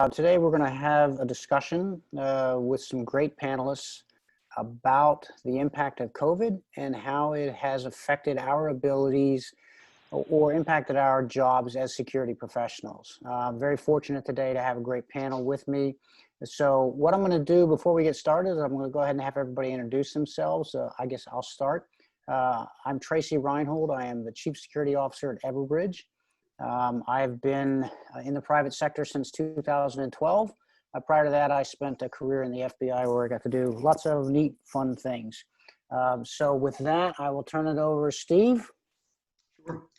Today we're going to have a discussion with some great panelists about the impact of COVID and how it has affected our abilities or impacted our jobs as security professionals. I'm very fortunate today to have a great panel with me. So what I'm going to do before we get started is I'm going to go ahead and have everybody introduce themselves. I guess I'll start. I'm Tracy Reinhold. I am the Chief Security Officer at Everbridge. I've been in the private sector since 2012. Prior to that, I spent a career in the FBI where I got to do lots of neat, fun things. So with that, I will turn it over to Steve.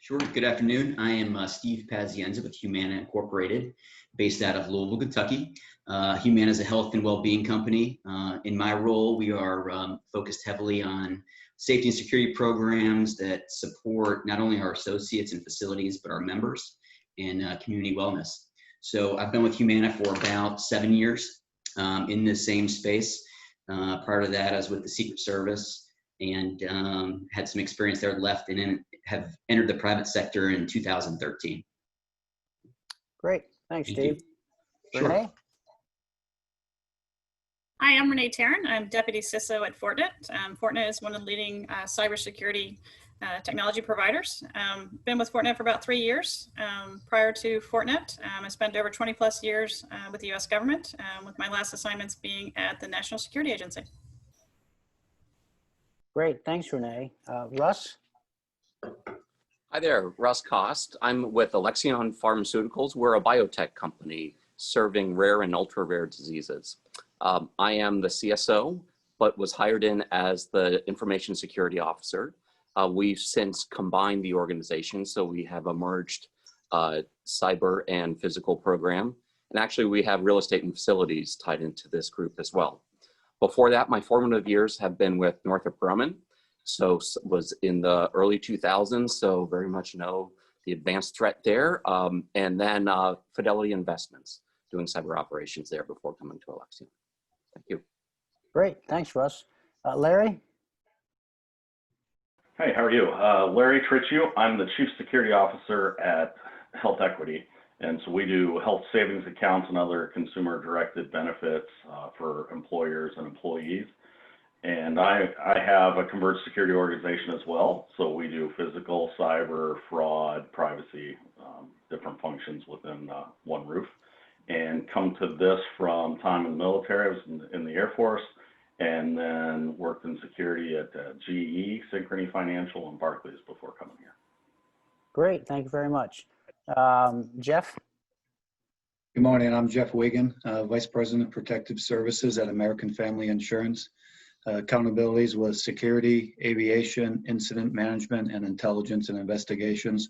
Sure. Good afternoon. I am Steve Pazienza with Humana Incorporated, based out of Louisville, Kentucky. Humana is a health and well-being company. In my role, we are focused heavily on safety and security programs that support not only our associates and facilities, but our members and community wellness. So I've been with Humana for about 7 years in the same space. Prior to that, I was with the Secret Service and had some experience there, left, and then have entered the private sector in 2013. Great. Thanks, Steve. Sure. Renee? Hi, I'm Renee Taran. I'm Deputy CSO at Fortinet. Fortinet is one of the leading cybersecurity technology providers. Been with Fortinet for about 3 years. Prior to Fortinet, I spent over 20 plus years with the US government, with my last assignments being at the National Security Agency. Great. Thanks, Renee. Russ? Hi there, Russ Cost. I'm with Alexion Pharmaceuticals. We're a biotech company serving rare and ultra-rare diseases. I am the CSO, but was hired in as the Information Security Officer. We've since combined the organization, so we have a merged cyber and physical program. And actually, we have real estate and facilities tied into this group as well. Before that, my formative years have been with Northrop Grumman. So was in the early 2000s, so very much know the advanced threat there. And then Fidelity Investments, doing cyber operations there before coming to Alexion. Thank you. Great. Thanks, Russ. Larry? Hey, how are you? Larry Trichu. I'm the Chief Security Officer at Health Equity. And so we do health savings accounts and other consumer-directed benefits for employers and employees. And I have a converged security organization as well. So we do physical, cyber, fraud, privacy, different functions within one roof. And come to this from time in the military. I was in the Air Force, and then worked in security at GE, Synchrony Financial, and Barclays before coming here. Great. Thank you very much. Jeff? Good morning. I'm Jeff Wiggin, Vice President of Protective Services at American Family Insurance. Accountabilities was security, aviation, incident management, and intelligence and investigations.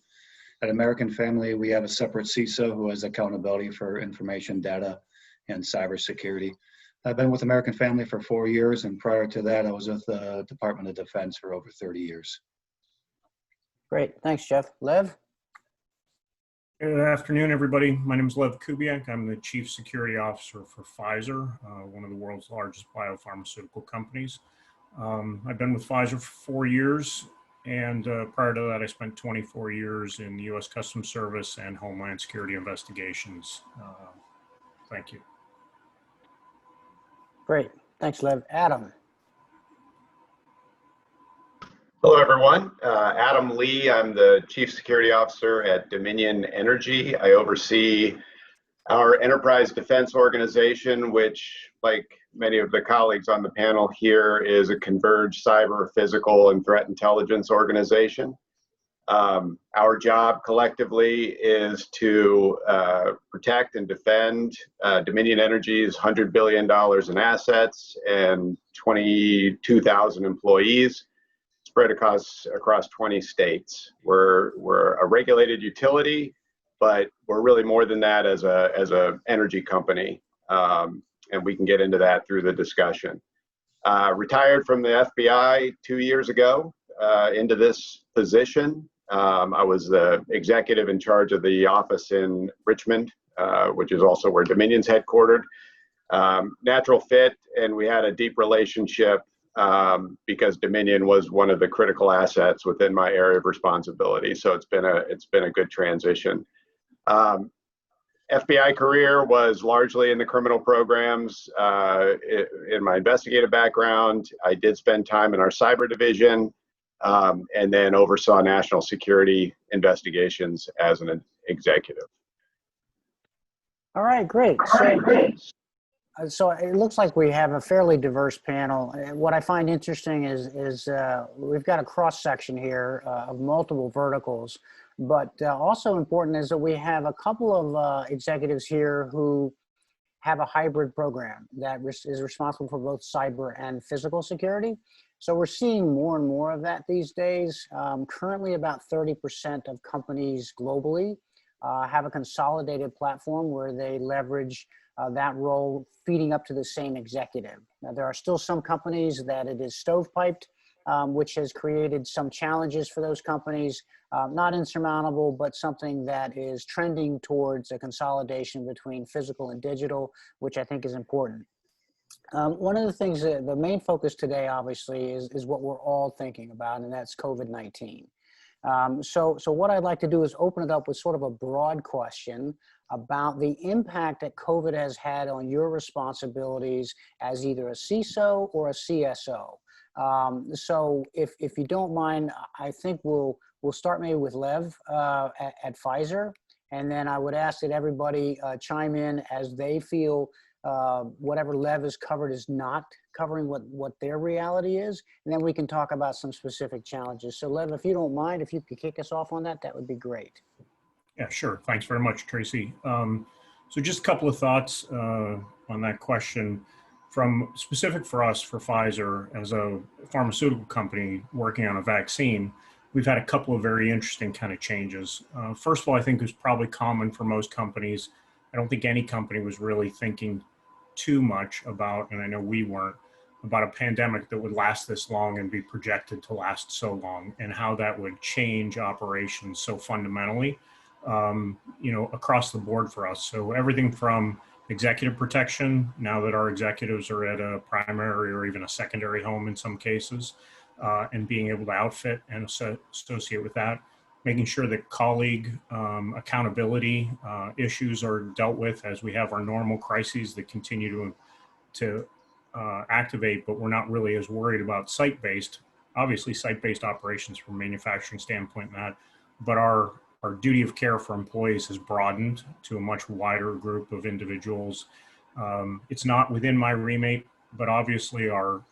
At American Family, we have a separate CISO who has accountability for information, data, and cybersecurity. I've been with American Family for 4 years, and prior to that, I was with the Department of Defense for over 30 years. Great. Thanks, Jeff. Lev? Good afternoon, everybody. My name is Lev Kubiak. I'm the Chief Security Officer for Pfizer, one of the world's largest biopharmaceutical companies. I've been with Pfizer for 4 years, and prior to that, I spent 24 years in the U.S. Customs Service and Homeland Security investigations. Thank you. Great. Thanks, Lev. Adam? Hello, everyone. Adam Lee. I'm the Chief Security Officer at Dominion Energy. I oversee our enterprise defense organization, which, like many of the colleagues on the panel here, is a converged cyber, physical, and threat intelligence organization. Our job collectively is to protect and defend Dominion Energy's $100 billion in assets and 22,000 employees spread across 20 states. We're a regulated utility, but we're really more than that as a energy company, and we can get into that through the discussion. Retired from the FBI 2 years ago into this position. I was the executive in charge of the office in Richmond, which is also where Dominion's headquartered. Natural fit, and we had a deep relationship because Dominion was one of the critical assets within my area of responsibility. So it's been a good transition. FBI career was largely in the criminal programs. In my investigative background, I did spend time in our cyber division, and then oversaw national security investigations as an executive. All right, great. So it looks like we have a fairly diverse panel. What I find interesting is we've got a cross section here of multiple verticals, but also important is that we have a couple of executives here who have a hybrid program that is responsible for both cyber and physical security. So we're seeing more and more of that these days. Currently, about 30% of companies globally have a consolidated platform where they leverage that role feeding up to the same executive. Now, there are still some companies that it is stovepiped, which has created some challenges for those companies, not insurmountable, but something that is trending towards a consolidation between physical and digital, which I think is important. One of the things that the main focus today, obviously, is what we're all thinking about, and that's COVID-19. So what I'd like to do is open it up with sort of a broad question about the impact that COVID has had on your responsibilities as either a CISO or a CSO. So if you don't mind, I think we'll start maybe with Lev at Pfizer, and then I would ask that everybody chime in as they feel whatever Lev has covered is not covering what their reality is, and then we can talk about some specific challenges. So Lev, if you don't mind, if you could kick us off on that, that would be great. Yeah, sure. Thanks very much, Tracy. So just a couple of thoughts on that question. From specific for us, for Pfizer, as a pharmaceutical company working on a vaccine, we've had a couple of very interesting kind of changes. First of all, I think it was probably common for most companies. I don't think any company was really thinking too much about, and I know we weren't, about a pandemic that would last this long and be projected to last so long, and how that would change operations so fundamentally, across the board for us. So everything from executive protection, now that our executives are at a primary or even a secondary home in some cases, and being able to outfit and associate with that, making sure that colleague accountability issues are dealt with as we have our normal crises that continue to activate, but we're not really as worried about site-based, obviously site-based operations from a manufacturing standpoint, but our duty of care for employees has broadened to a much wider group of individuals. It's not within my remit, but obviously our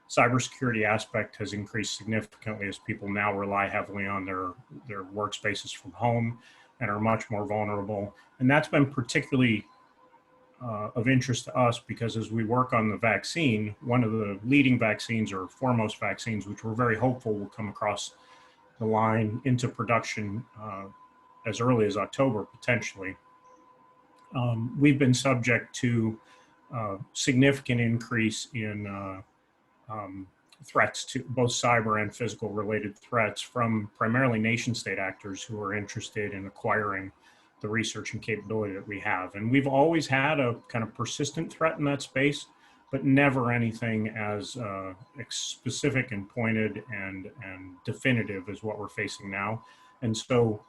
cybersecurity aspect has increased significantly as people now rely heavily on their workspaces from home and are much more vulnerable. And that's been particularly of interest to us because as we work on the vaccine, one of the leading vaccines or foremost vaccines, which we're very hopeful will come across the line into production as early as October, potentially. We've been subject to significant increase in threats to both cyber and physical related threats from primarily nation state actors who are interested in acquiring the research and capability that we have. And we've always had a kind of persistent threat in that space, but never anything as specific and pointed and definitive as what we're facing now. And so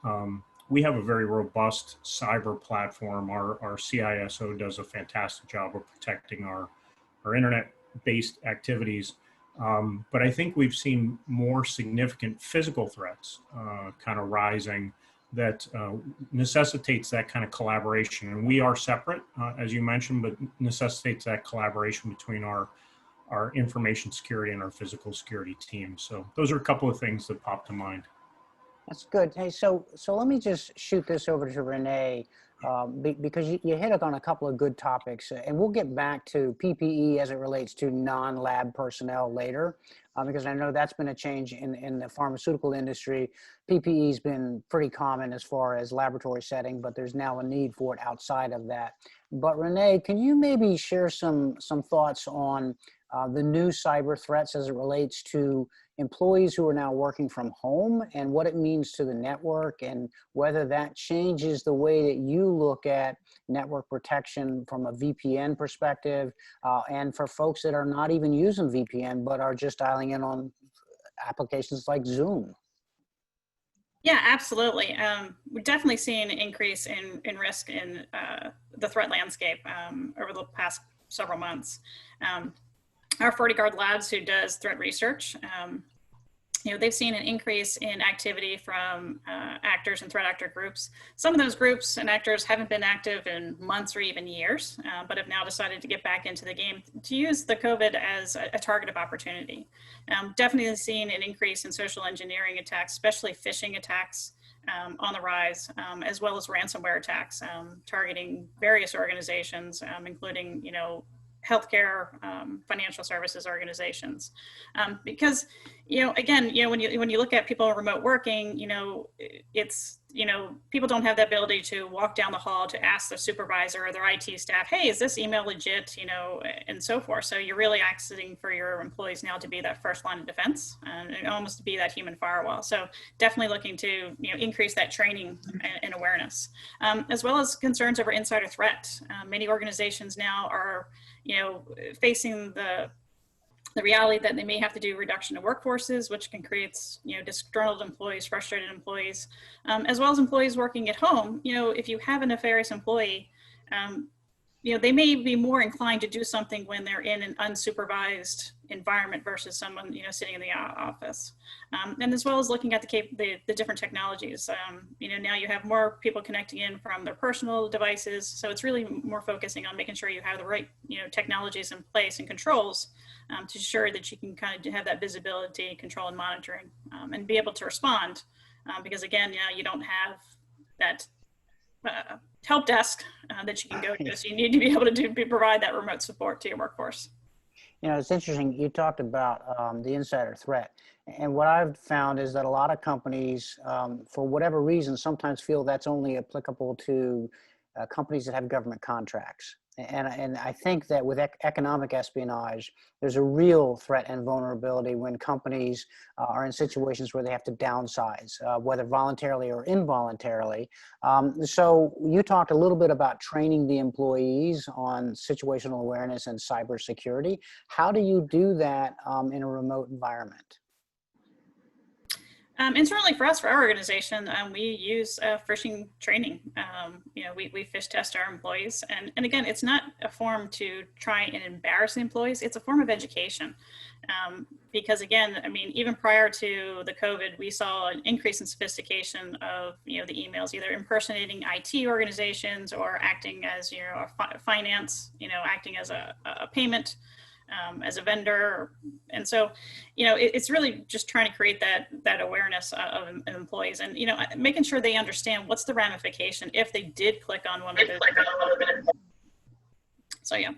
we have a very robust cyber platform. Our CISO does a fantastic job of protecting our internet-based activities. But I think we've seen more significant physical threats kind of rising that necessitates that kind of collaboration. And we are separate, as you mentioned, but necessitates that collaboration between our information security and our physical security team. So those are a couple of things that pop to mind. That's good. Hey, so let me just shoot this over to Renee, because you hit on a couple of good topics, and we'll get back to PPE as it relates to non-lab personnel later, because I know that's been a change in the pharmaceutical industry. PPE has been pretty common as far as laboratory setting, but there's now a need for it outside of that. But Renee, can you maybe share some thoughts on the new cyber threats as it relates to employees who are now working from home and what it means to the network, and whether that changes the way that you look at network protection from a VPN perspective, and for folks that are not even using VPN but are just dialing in on applications like Zoom? Yeah, absolutely. We're definitely seeing an increase in risk in the threat landscape over the past several months. Our FortiGuard Labs, who does threat research, they've seen an increase in activity from actors and threat actor groups. Some of those groups and actors haven't been active in months or even years, but have now decided to get back into the game to use the COVID as a target of opportunity. Definitely seeing an increase in social engineering attacks, especially phishing attacks on the rise, as well as ransomware attacks targeting various organizations, including, healthcare, financial services organizations, because again, when you look at people remote working, it's people don't have the ability to walk down the hall to ask their supervisor or their IT staff, hey, is this email legit, and so forth. So you're really asking for your employees now to be that first line of defense and almost to be that human firewall. So definitely looking to increase that training and awareness, as well as concerns over insider threat. Many organizations now are facing the reality that they may have to do reduction of workforces, which can create, disgruntled employees, frustrated employees, as well as employees working at home. If you have a nefarious employee, they may be more inclined to do something when they're in an unsupervised environment versus someone, sitting in the office. And as well as looking at the different technologies. Now you have more people connecting in from their personal devices. So it's really more focusing on making sure you have the right, technologies in place and controls to ensure that you can kind of have that visibility, control, and monitoring, and be able to respond. Because again, you don't have that help desk that you can go to. So you need to be able to provide that remote support to your workforce. It's interesting. You talked about the insider threat. And what I've found is that a lot of companies, for whatever reason, sometimes feel that's only applicable to companies that have government contracts. And I think that with economic espionage, there's a real threat and vulnerability when companies are in situations where they have to downsize, whether voluntarily or involuntarily. So you talked a little bit about training the employees on situational awareness and cybersecurity. How do you do that in a remote environment? And certainly for us, for our organization, we use phishing training. We phish test our employees. And again, it's not a form to try and embarrass the employees. It's a form of education. Because again, even prior to the COVID, we saw an increase in sophistication of, the emails, either impersonating IT organizations or acting as, finance, acting as a payment, as a vendor. And so, it's really just trying to create that awareness of employees and, making sure they understand what's the ramification if they did click on one of those. So, yeah.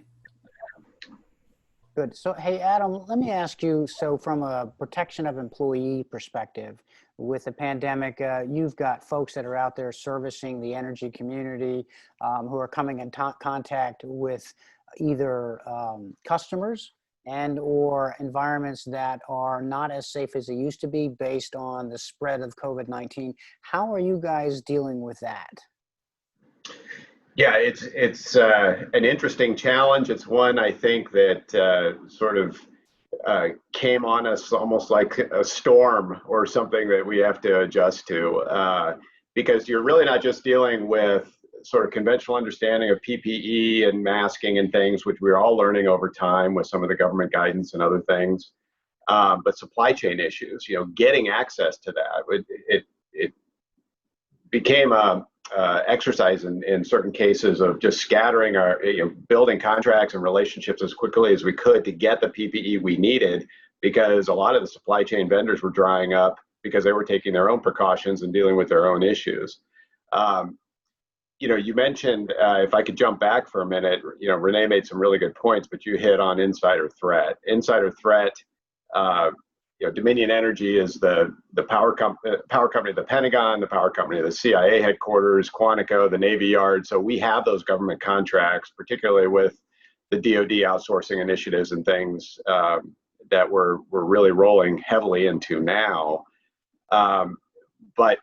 Good. So, hey, Adam, let me ask you, so from a protection of employee perspective, with the pandemic, you've got folks that are out there servicing the energy community who are coming in contact with either customers and or environments that are not as safe as they used to be based on the spread of COVID-19. How are you guys dealing with that? Yeah, it's an interesting challenge. It's one I think that sort of came on us almost like a storm or something that we have to adjust to, because you're really not just dealing with sort of conventional understanding of PPE and masking and things, which we're all learning over time with some of the government guidance and other things, but supply chain issues, getting access to that. It became a exercise in certain cases of just scattering our, building contracts and relationships as quickly as we could to get the PPE we needed, because a lot of the supply chain vendors were drying up because they were taking their own precautions and dealing with their own issues. You mentioned, if I could jump back for a minute, Renee made some really good points, but you hit on insider threat. Insider threat, Dominion Energy is the power company of the Pentagon, the power company of the CIA headquarters, Quantico, the Navy Yard. So we have those government contracts, particularly with the DoD outsourcing initiatives and things that we're really rolling heavily into now.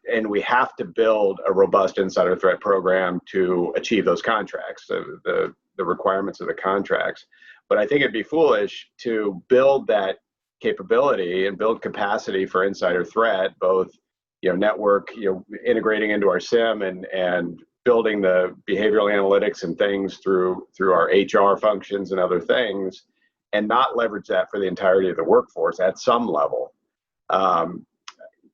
And we have to build a robust insider threat program to achieve those contracts, the requirements of the contracts. But I think it'd be foolish to build that capability and build capacity for insider threat, both network, integrating into our SIM and building the behavioral analytics and things through our HR functions and other things, and not leverage that for the entirety of the workforce at some level.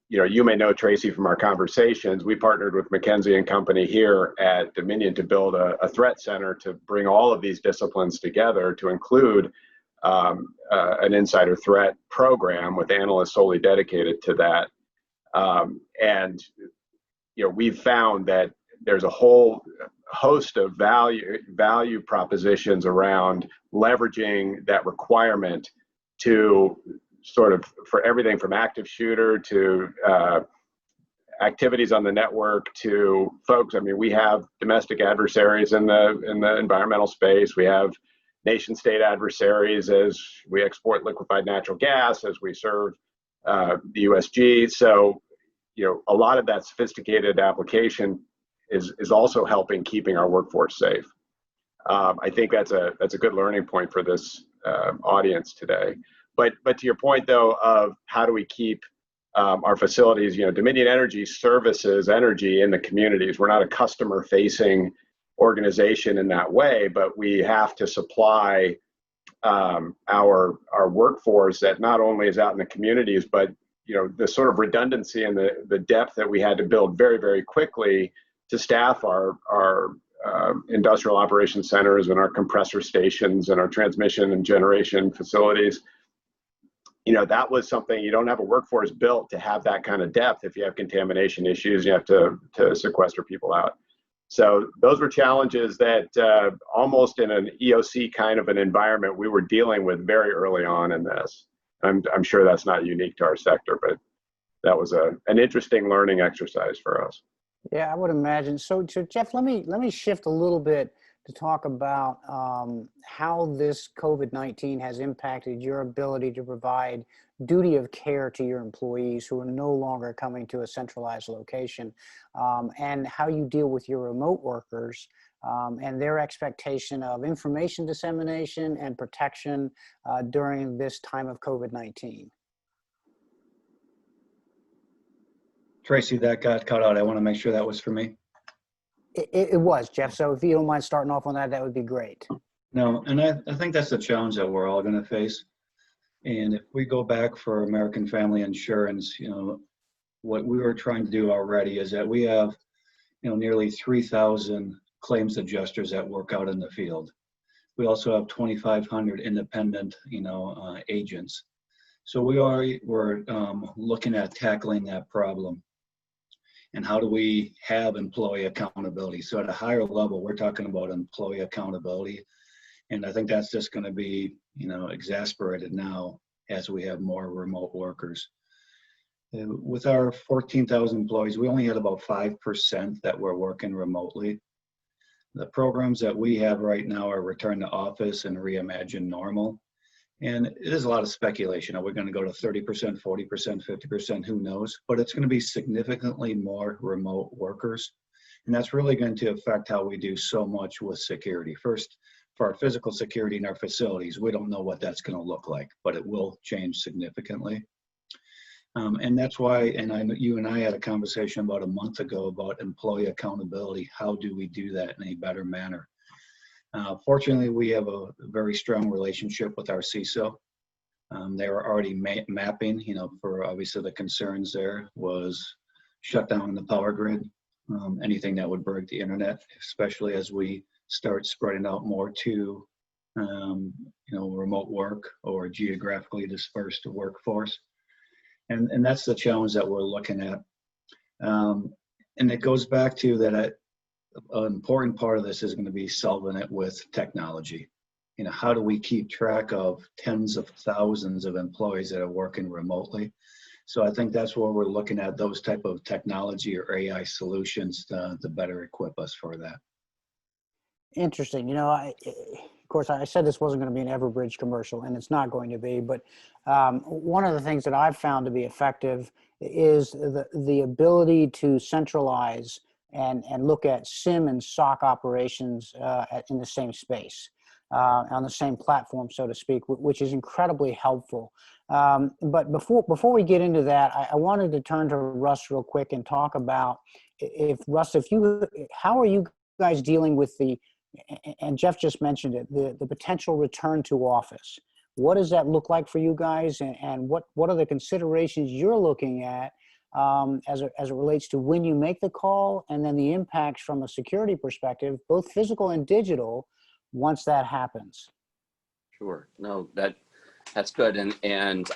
You may know, Tracy, from our conversations, we partnered with McKinsey & Company here at Dominion to build a threat center to bring all of these disciplines together to include an insider threat program with analysts solely dedicated to that. We've found that there's a whole host of value propositions around leveraging that requirement to sort of, for everything from active shooter to activities on the network to folks. I mean, we have domestic adversaries in the environmental space. We have nation state adversaries as we export liquefied natural gas, as we serve the USG. So, a lot of that sophisticated application is also helping keeping our workforce safe. I think that's a good learning point for this audience today. But to your point, though, of how do we keep our facilities, Dominion Energy services energy in the communities. We're not a customer-facing organization in that way, but we have to supply our workforce that not only is out in the communities, but the sort of redundancy and the depth that we had to build very, very quickly to staff our industrial operations centers and our compressor stations and our transmission and generation facilities. That was something, you don't have a workforce built to have that kind of depth. If you have contamination issues, you have to sequester people out. So those were challenges that almost in an EOC kind of an environment we were dealing with very early on in this. I'm sure that's not unique to our sector, but that was an interesting learning exercise for us. Yeah, I would imagine. So Jeff, let me shift a little bit to talk about how this COVID-19 has impacted your ability to provide duty of care to your employees who are no longer coming to a centralized location, and how you deal with your remote workers and their expectation of information dissemination and protection during this time of COVID-19. Tracy, that got cut out. I want to make sure that was for me. It was, Jeff. So if you don't mind starting off on that, that would be great. No, and I think that's the challenge that we're all going to face. And if we go back for American Family Insurance, what we were trying to do already is that we have, nearly 3,000 claims adjusters that work out in the field. We also have 2,500 independent, agents. So we're looking at tackling that problem. And how do we have employee accountability? So at a higher level, we're talking about employee accountability. And I think that's just going to be, exasperated now as we have more remote workers. With our 14,000 employees, we only had about 5% that were working remotely. The programs that we have right now are Return to Office and Reimagine Normal. And it is a lot of speculation. Are we going to go to 30%, 40%, 50%? Who knows? But it's going to be significantly more remote workers. And that's really going to affect how we do so much with security. First, for our physical security in our facilities, we don't know what that's going to look like, but it will change significantly. And that's why, and you and I had a conversation about a month ago about employee accountability. How do we do that in a better manner? Fortunately, we have a very strong relationship with our CSO. They were already mapping, for obviously the concerns there was shut down the power grid, anything that would break the internet, especially as we start spreading out more to, remote work or geographically dispersed workforce. And that's the challenge that we're looking at. And it goes back to that an important part of this is going to be solving it with technology. How do we keep track of tens of thousands of employees that are working remotely? So I think that's where we're looking at those type of technology or AI solutions to better equip us for that. Interesting. Of course, I said this wasn't going to be an Everbridge commercial, and it's not going to be. But one of the things that I've found to be effective is the ability to centralize and look at SIM and SOC operations in the same space. on the same platform, so to speak, which is incredibly helpful. But before we get into that, I wanted to turn to Russ real quick and talk about how are you guys dealing with and Jeff just mentioned it, the potential return to office. What does that look like for you guys, and what are the considerations you're looking at as it relates to when you make the call, and then the impacts from a security perspective, both physical and digital, once that happens? Sure. No, that's good. And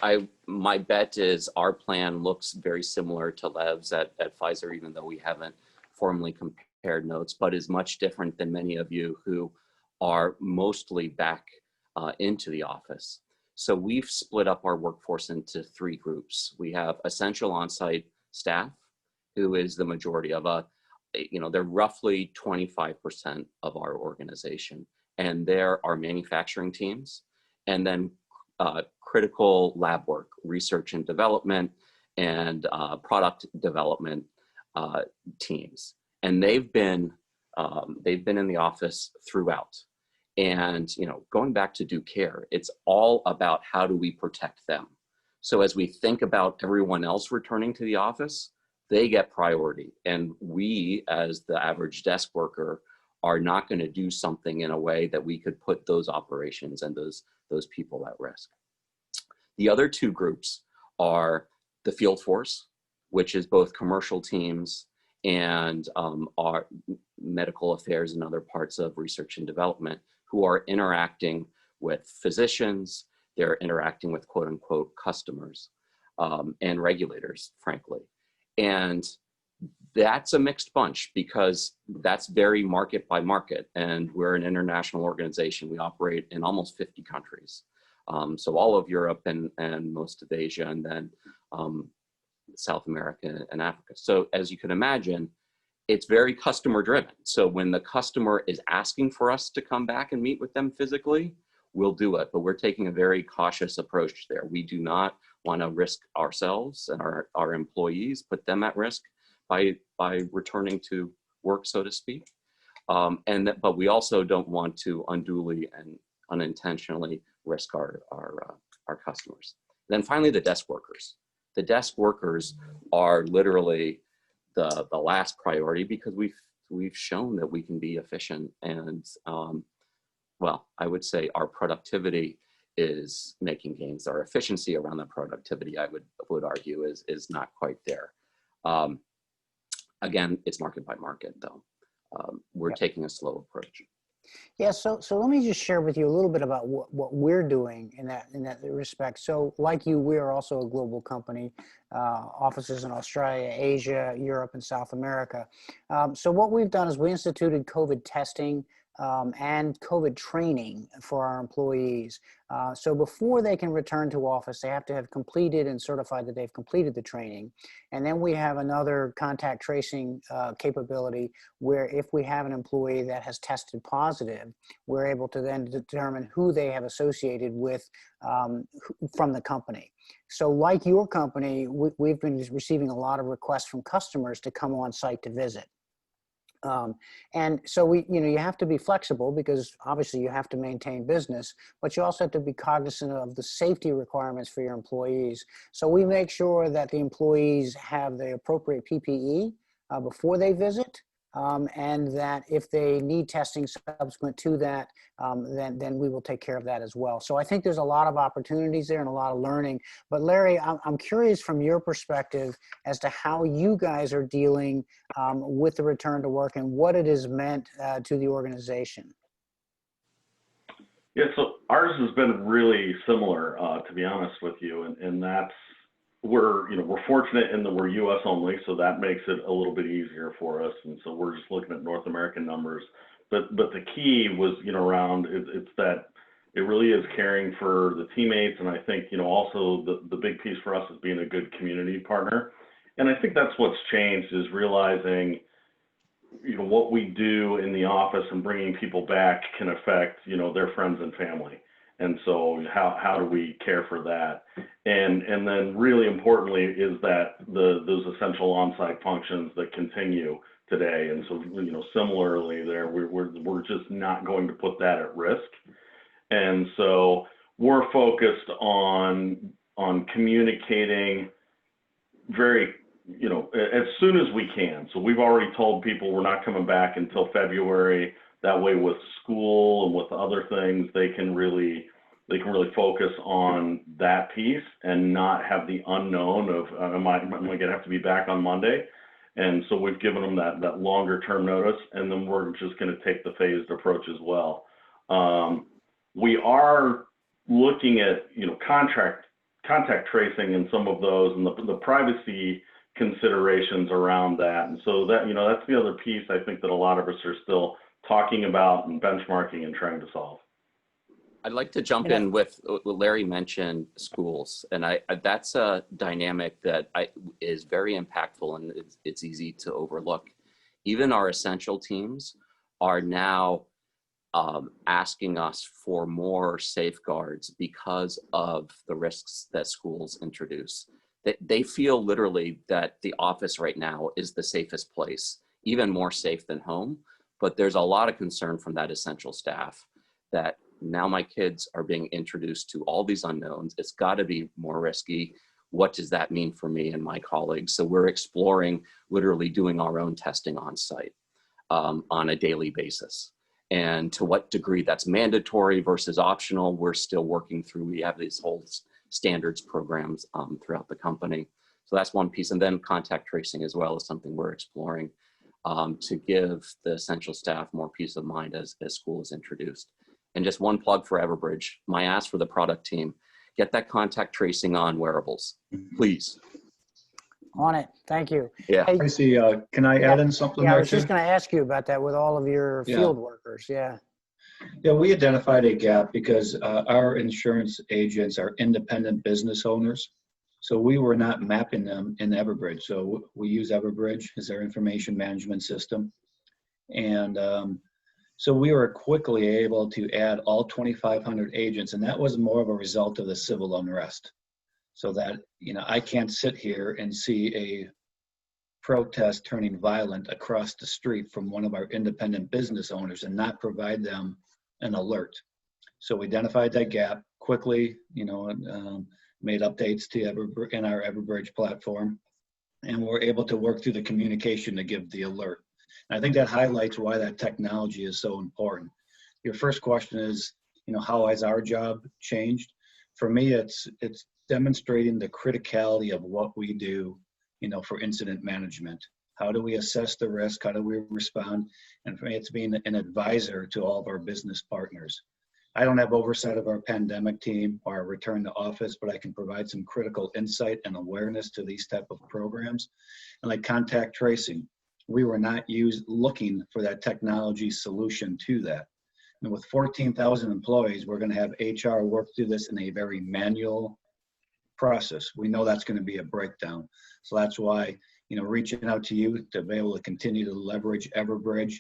my bet is our plan looks very similar to Lev's at Pfizer, even though we haven't formally compared notes, but is much different than many of you who are mostly back into the office. So we've split up our workforce into 3 groups. We have essential on-site staff, who is the majority of they're roughly 25% of our organization. And there are manufacturing teams, and then critical lab work, research and development, and product development teams. And they've been in the office throughout. And going back to do care, it's all about how do we protect them. So as we think about everyone else returning to the office, they get priority. And we, as the average desk worker, are not going to do something in a way that we could put those operations and those people at risk. The other 2 groups are the field force, which is both commercial teams and our medical affairs and other parts of research and development, who are interacting with physicians, they're interacting with quote unquote customers and regulators, frankly. And that's a mixed bunch, because that's very market by market, and we're an international organization. We operate in almost 50 countries. So all of Europe and most of Asia, and then South America and Africa. So as you can imagine, it's very customer driven. So when the customer is asking for us to come back and meet with them physically, we'll do it, but we're taking a very cautious approach there. We do not want to risk ourselves and our employees, put them at risk by returning to work, so to speak. But we also don't want to unduly and unintentionally risk our customers. Then finally, the desk workers. The desk workers are literally the last priority, because we've shown that we can be efficient, and well, I would say our productivity is making gains. Our efficiency around the productivity, I would argue, is not quite there. Again, it's market by market, though. We're taking a slow approach. Yeah, so let me just share with you a little bit about what we're doing in that respect. So like you, we are also a global company, offices in Australia, Asia, Europe, and South America. So what we've done is we instituted COVID testing and COVID training for our employees. So before they can return to office, they have to have completed and certified that they've completed the training. And then we have another contact tracing capability, where if we have an employee that has tested positive, we're able to then determine who they have associated with from the company. So like your company, we've been receiving a lot of requests from customers to come on site to visit. And so you have to be flexible, because obviously you have to maintain business, but you also have to be cognizant of the safety requirements for your employees. So we make sure that the employees have the appropriate PPE before they visit, and that if they need testing subsequent to that, then we will take care of that as well. So I think there's a lot of opportunities there and a lot of learning. But Larry, I'm curious from your perspective as to how you guys are dealing with the return to work and what it has meant to the organization. Yeah, so ours has been really similar, to be honest with you, and that's, we're fortunate in that we're U.S. only, so that makes it a little bit easier for us, and so we're just looking at North American numbers. But the key was around it's that it really is caring for the teammates, and I think also the big piece for us is being a good community partner, and I think that's what's changed, is realizing what we do in the office and bringing people back can affect their friends and family. And so how do we care for that? And then really importantly is that those essential on-site functions that continue today. And so similarly there, we're just not going to put that at risk. And so we're focused on communicating very, as soon as we can. So we've already told people we're not coming back until February. That way with school and with other things, they can really focus on that piece and not have the unknown of, am I going to have to be back on Monday? And so we've given them that longer term notice, and then we're just going to take the phased approach as well. We are looking at, contact tracing and some of those, and the privacy considerations around that. And so that, that's the other piece I think that a lot of us are still talking about and benchmarking and trying to solve. I'd like to jump in with what Larry mentioned, schools, and that's a dynamic that is very impactful, and it's easy to overlook. Even our essential teams are now asking us for more safeguards because of the risks that schools introduce. They feel literally that the office right now is the safest place, even more safe than home. But there's a lot of concern from that essential staff that now my kids are being introduced to all these unknowns. It's got to be more risky. What does that mean for me and my colleagues? So we're exploring literally doing our own testing on site on a daily basis. And to what degree that's mandatory versus optional, we're still working through. We have these whole standards programs throughout the company. So that's one piece. And then contact tracing as well is something we're exploring to give the essential staff more peace of mind as school is introduced. And just one plug for Everbridge. My ask for the product team, get that contact tracing on wearables, please. On it. Thank you. Yeah. Hey, Tracy, can I add in something yeah, I there was too? just going to ask you about that with all of your field workers. Yeah. Yeah, we identified a gap because our insurance agents are independent business owners. So we were not mapping them in Everbridge. So we use Everbridge as our information management system. And so we were quickly able to add all 2,500 agents, and that was more of a result of the civil unrest. So that, I can't sit here and see a protest turning violent across the street from one of our independent business owners and not provide them an alert. So we identified that gap quickly, made updates to in our Everbridge platform, and we're able to work through the communication to give the alert. And I think that highlights why that technology is so important. Your first question is, how has our job changed? For me, it's demonstrating the criticality of what we do, for incident management. How do we assess the risk? How do we respond? And for me, it's being an advisor to all of our business partners. I don't have oversight of our pandemic team or our return to office, but I can provide some critical insight and awareness to these type of programs. And like contact tracing, we were not looking for that technology solution to that. And with 14,000 employees, we're going to have HR work through this in a very manual process. We know that's going to be a breakdown. So that's why, reaching out to you to be able to continue to leverage Everbridge,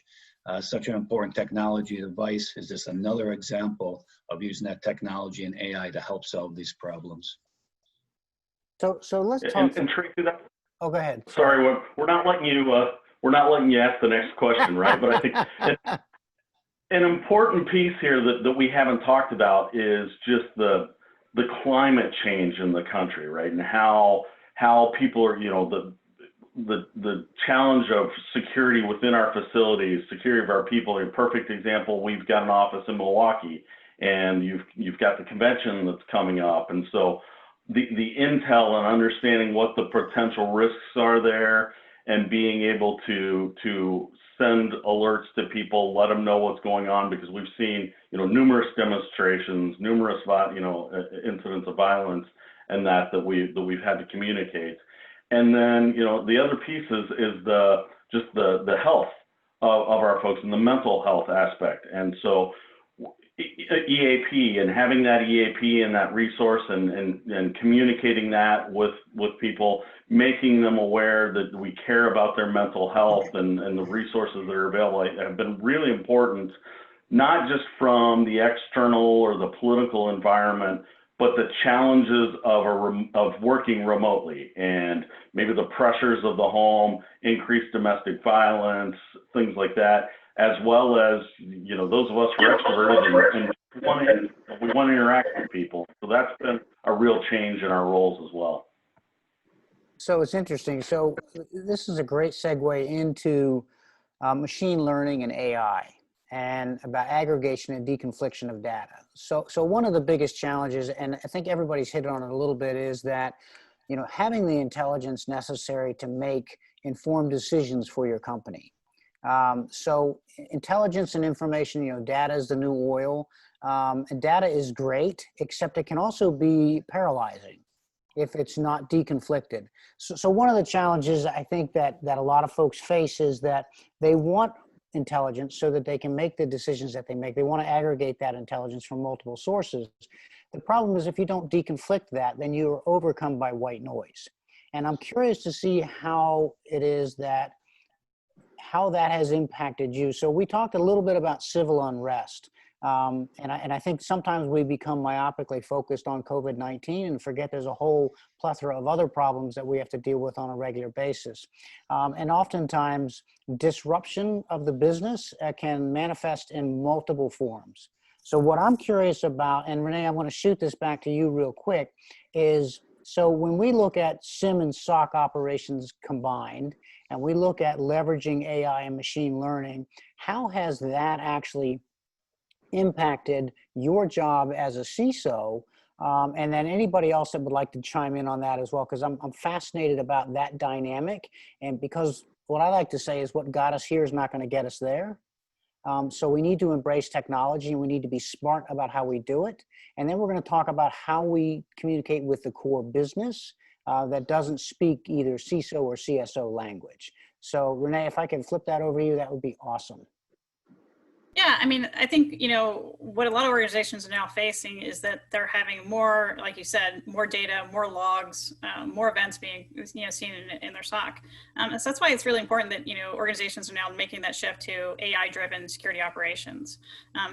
such an important technology device, is just another example of using that technology and AI to help solve these problems. So let's talk. And Tracy, Oh, go ahead. Sorry, we're not letting you ask the next question, right? But I think an important piece here that we haven't talked about is just the climate change in the country, right? And how people are, the challenge of security within our facilities, security of our people. A perfect example, we've got an office in Milwaukee, and you've got the convention that's coming up. And so the intel and understanding what the potential risks are there, and being able to send alerts to people, let them know what's going on, because we've seen, numerous demonstrations, numerous, incidents of violence, and that we've had to communicate. And then, the other piece is the health of our folks and the mental health aspect. And so EAP, and having that EAP and that resource and communicating that with people, making them aware that we care about their mental health and the resources that are available have been really important, not just from the external or the political environment, but the challenges of working remotely, and maybe the pressures of the home, increased domestic violence, things like that, as well as, those of us who are extroverted and we want to interact with people. So that's been a real change in our roles as well. So it's interesting. So this is a great segue into machine learning and AI, and about aggregation and deconfliction of data. So one of the biggest challenges, and I think everybody's hit on it a little bit, is that, you know, having the intelligence necessary to make informed decisions for your company. So intelligence and information, you know, data is the new oil, and data is great, except it can also be paralyzing if it's not deconflicted. So one of the challenges I think that a lot of folks face is that they want intelligence so that they can make the decisions that they make. They want to aggregate that intelligence from multiple sources. The problem is if you don't deconflict that, then you're overcome by white noise. And I'm curious to see how that has impacted you. So we talked a little bit about civil unrest. And I think sometimes we become myopically focused on COVID-19 and forget there's a whole plethora of other problems that we have to deal with on a regular basis. And oftentimes disruption of the business can manifest in multiple forms. So what I'm curious about, and Renee, I want to shoot this back to you real quick, is so when we look at SIM and SOC operations combined, and we look at leveraging AI and machine learning, how has that actually impacted your job as a CISO? And then anybody else that would like to chime in on that as well, because I'm fascinated about that dynamic. And because what I like to say is what got us here is not going to get us there. So we need to embrace technology, and we need to be smart about how we do it. And then we're going to talk about how we communicate with the core business that doesn't speak either CISO or CSO language. So Renee, if I can flip that over to you, that would be awesome. Yeah, I mean, I think, you know, what a lot of organizations are now facing is that they're having more, like you said, more data, more logs, more events being, you know, seen in their SOC. And so that's why it's really important that, you know, organizations are now making that shift to AI-driven security operations.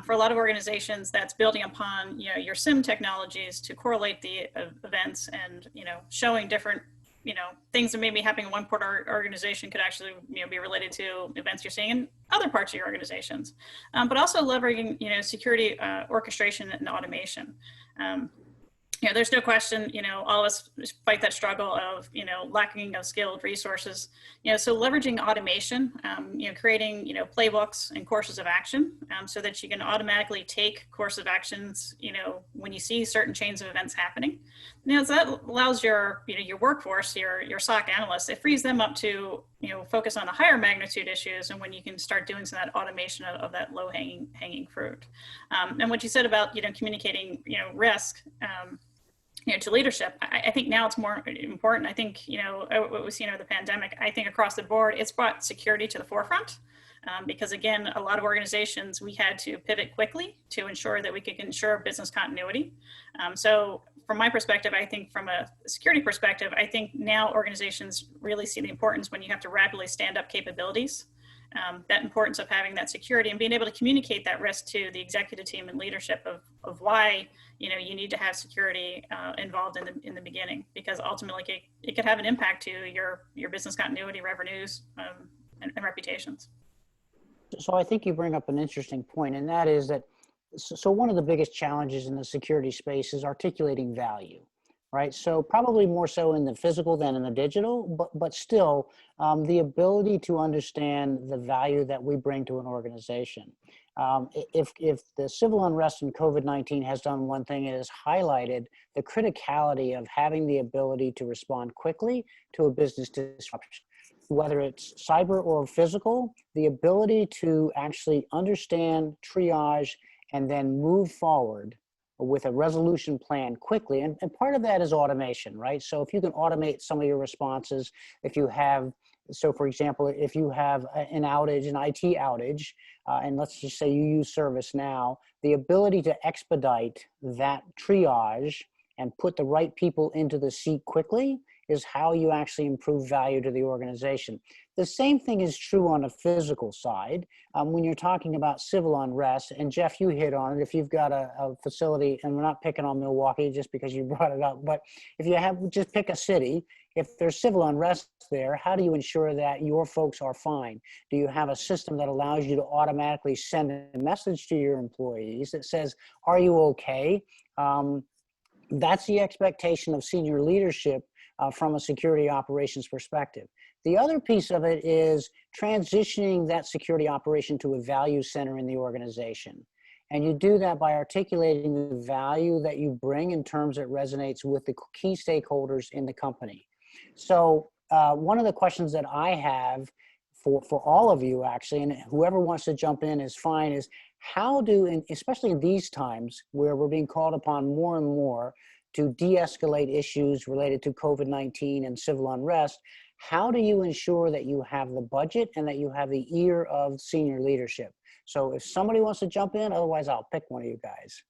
For a lot of organizations, that's building upon, you know, your SIM technologies to correlate the events and, you know, showing different, you know, things that may be happening in one part of our organization could actually, you know, be related to events you're seeing in other parts of your organizations, but also leveraging, you know, security orchestration and automation. You know, there's no question, you know, all of us fight that struggle of, you know, lacking of skilled resources, you know, so leveraging automation, you know, creating, you know, playbooks and courses of action so that you can automatically take course of actions, you know, when you see certain chains of events happening. You know, so that allows your, you know, your workforce, your SOC analysts, it frees them up to, you know, focus on the higher magnitude issues, and when you can start doing some of that automation of that low hanging fruit. And what you said about, you know, communicating, you know, risk, you know, to leadership, I think now it's more important. I think, you know, what we've seen over the pandemic, I think across the board, it's brought security to the forefront. Because again, a lot of organizations, we had to pivot quickly to ensure that we could ensure business continuity. So from my perspective, I think from a security perspective, I think now organizations really see the importance when you have to rapidly stand up capabilities. That importance of having that security and being able to communicate that risk to the executive team and leadership of why, you know, you need to have security involved in the beginning, because ultimately it could have an impact to your business continuity, revenues, and reputations. So I think you bring up an interesting point, and that is that, so one of the biggest challenges in the security space is articulating value, right? So probably more so in the physical than in the digital, but still the ability to understand the value that we bring to an organization. If the civil unrest in COVID-19 has done one thing, it has highlighted the criticality of having the ability to respond quickly to a business disruption. Whether it's cyber or physical, the ability to actually understand, triage, and then move forward with a resolution plan quickly. And part of that is automation, right? So if you can automate some of your responses, if you have, so for example, if you have an outage, an IT outage, and let's just say you use ServiceNow, the ability to expedite that triage and put the right people into the seat quickly is how you actually improve value to the organization. the same thing is true on the physical side. When you're talking about civil unrest, and Jeff, you hit on it, if you've got a facility, and we're not picking on Milwaukee just because you brought it up, but if you have, just pick a city, if there's civil unrest there, how do you ensure that your folks are fine? Do you have a system that allows you to automatically send a message to your employees that says, are you okay? That's the expectation of senior leadership from a security operations perspective. The other piece of it is transitioning that security operation to a value center in the organization. And you do that by articulating the value that you bring in terms that resonates with the key stakeholders in the company. So one of the questions that I have for all of you actually, and whoever wants to jump in is fine, is how do, especially in these times where we're being called upon more and more to de-escalate issues related to COVID-19 and civil unrest, how do you ensure that you have the budget and that you have the ear of senior leadership? So if somebody wants to jump in, otherwise I'll pick one of you guys.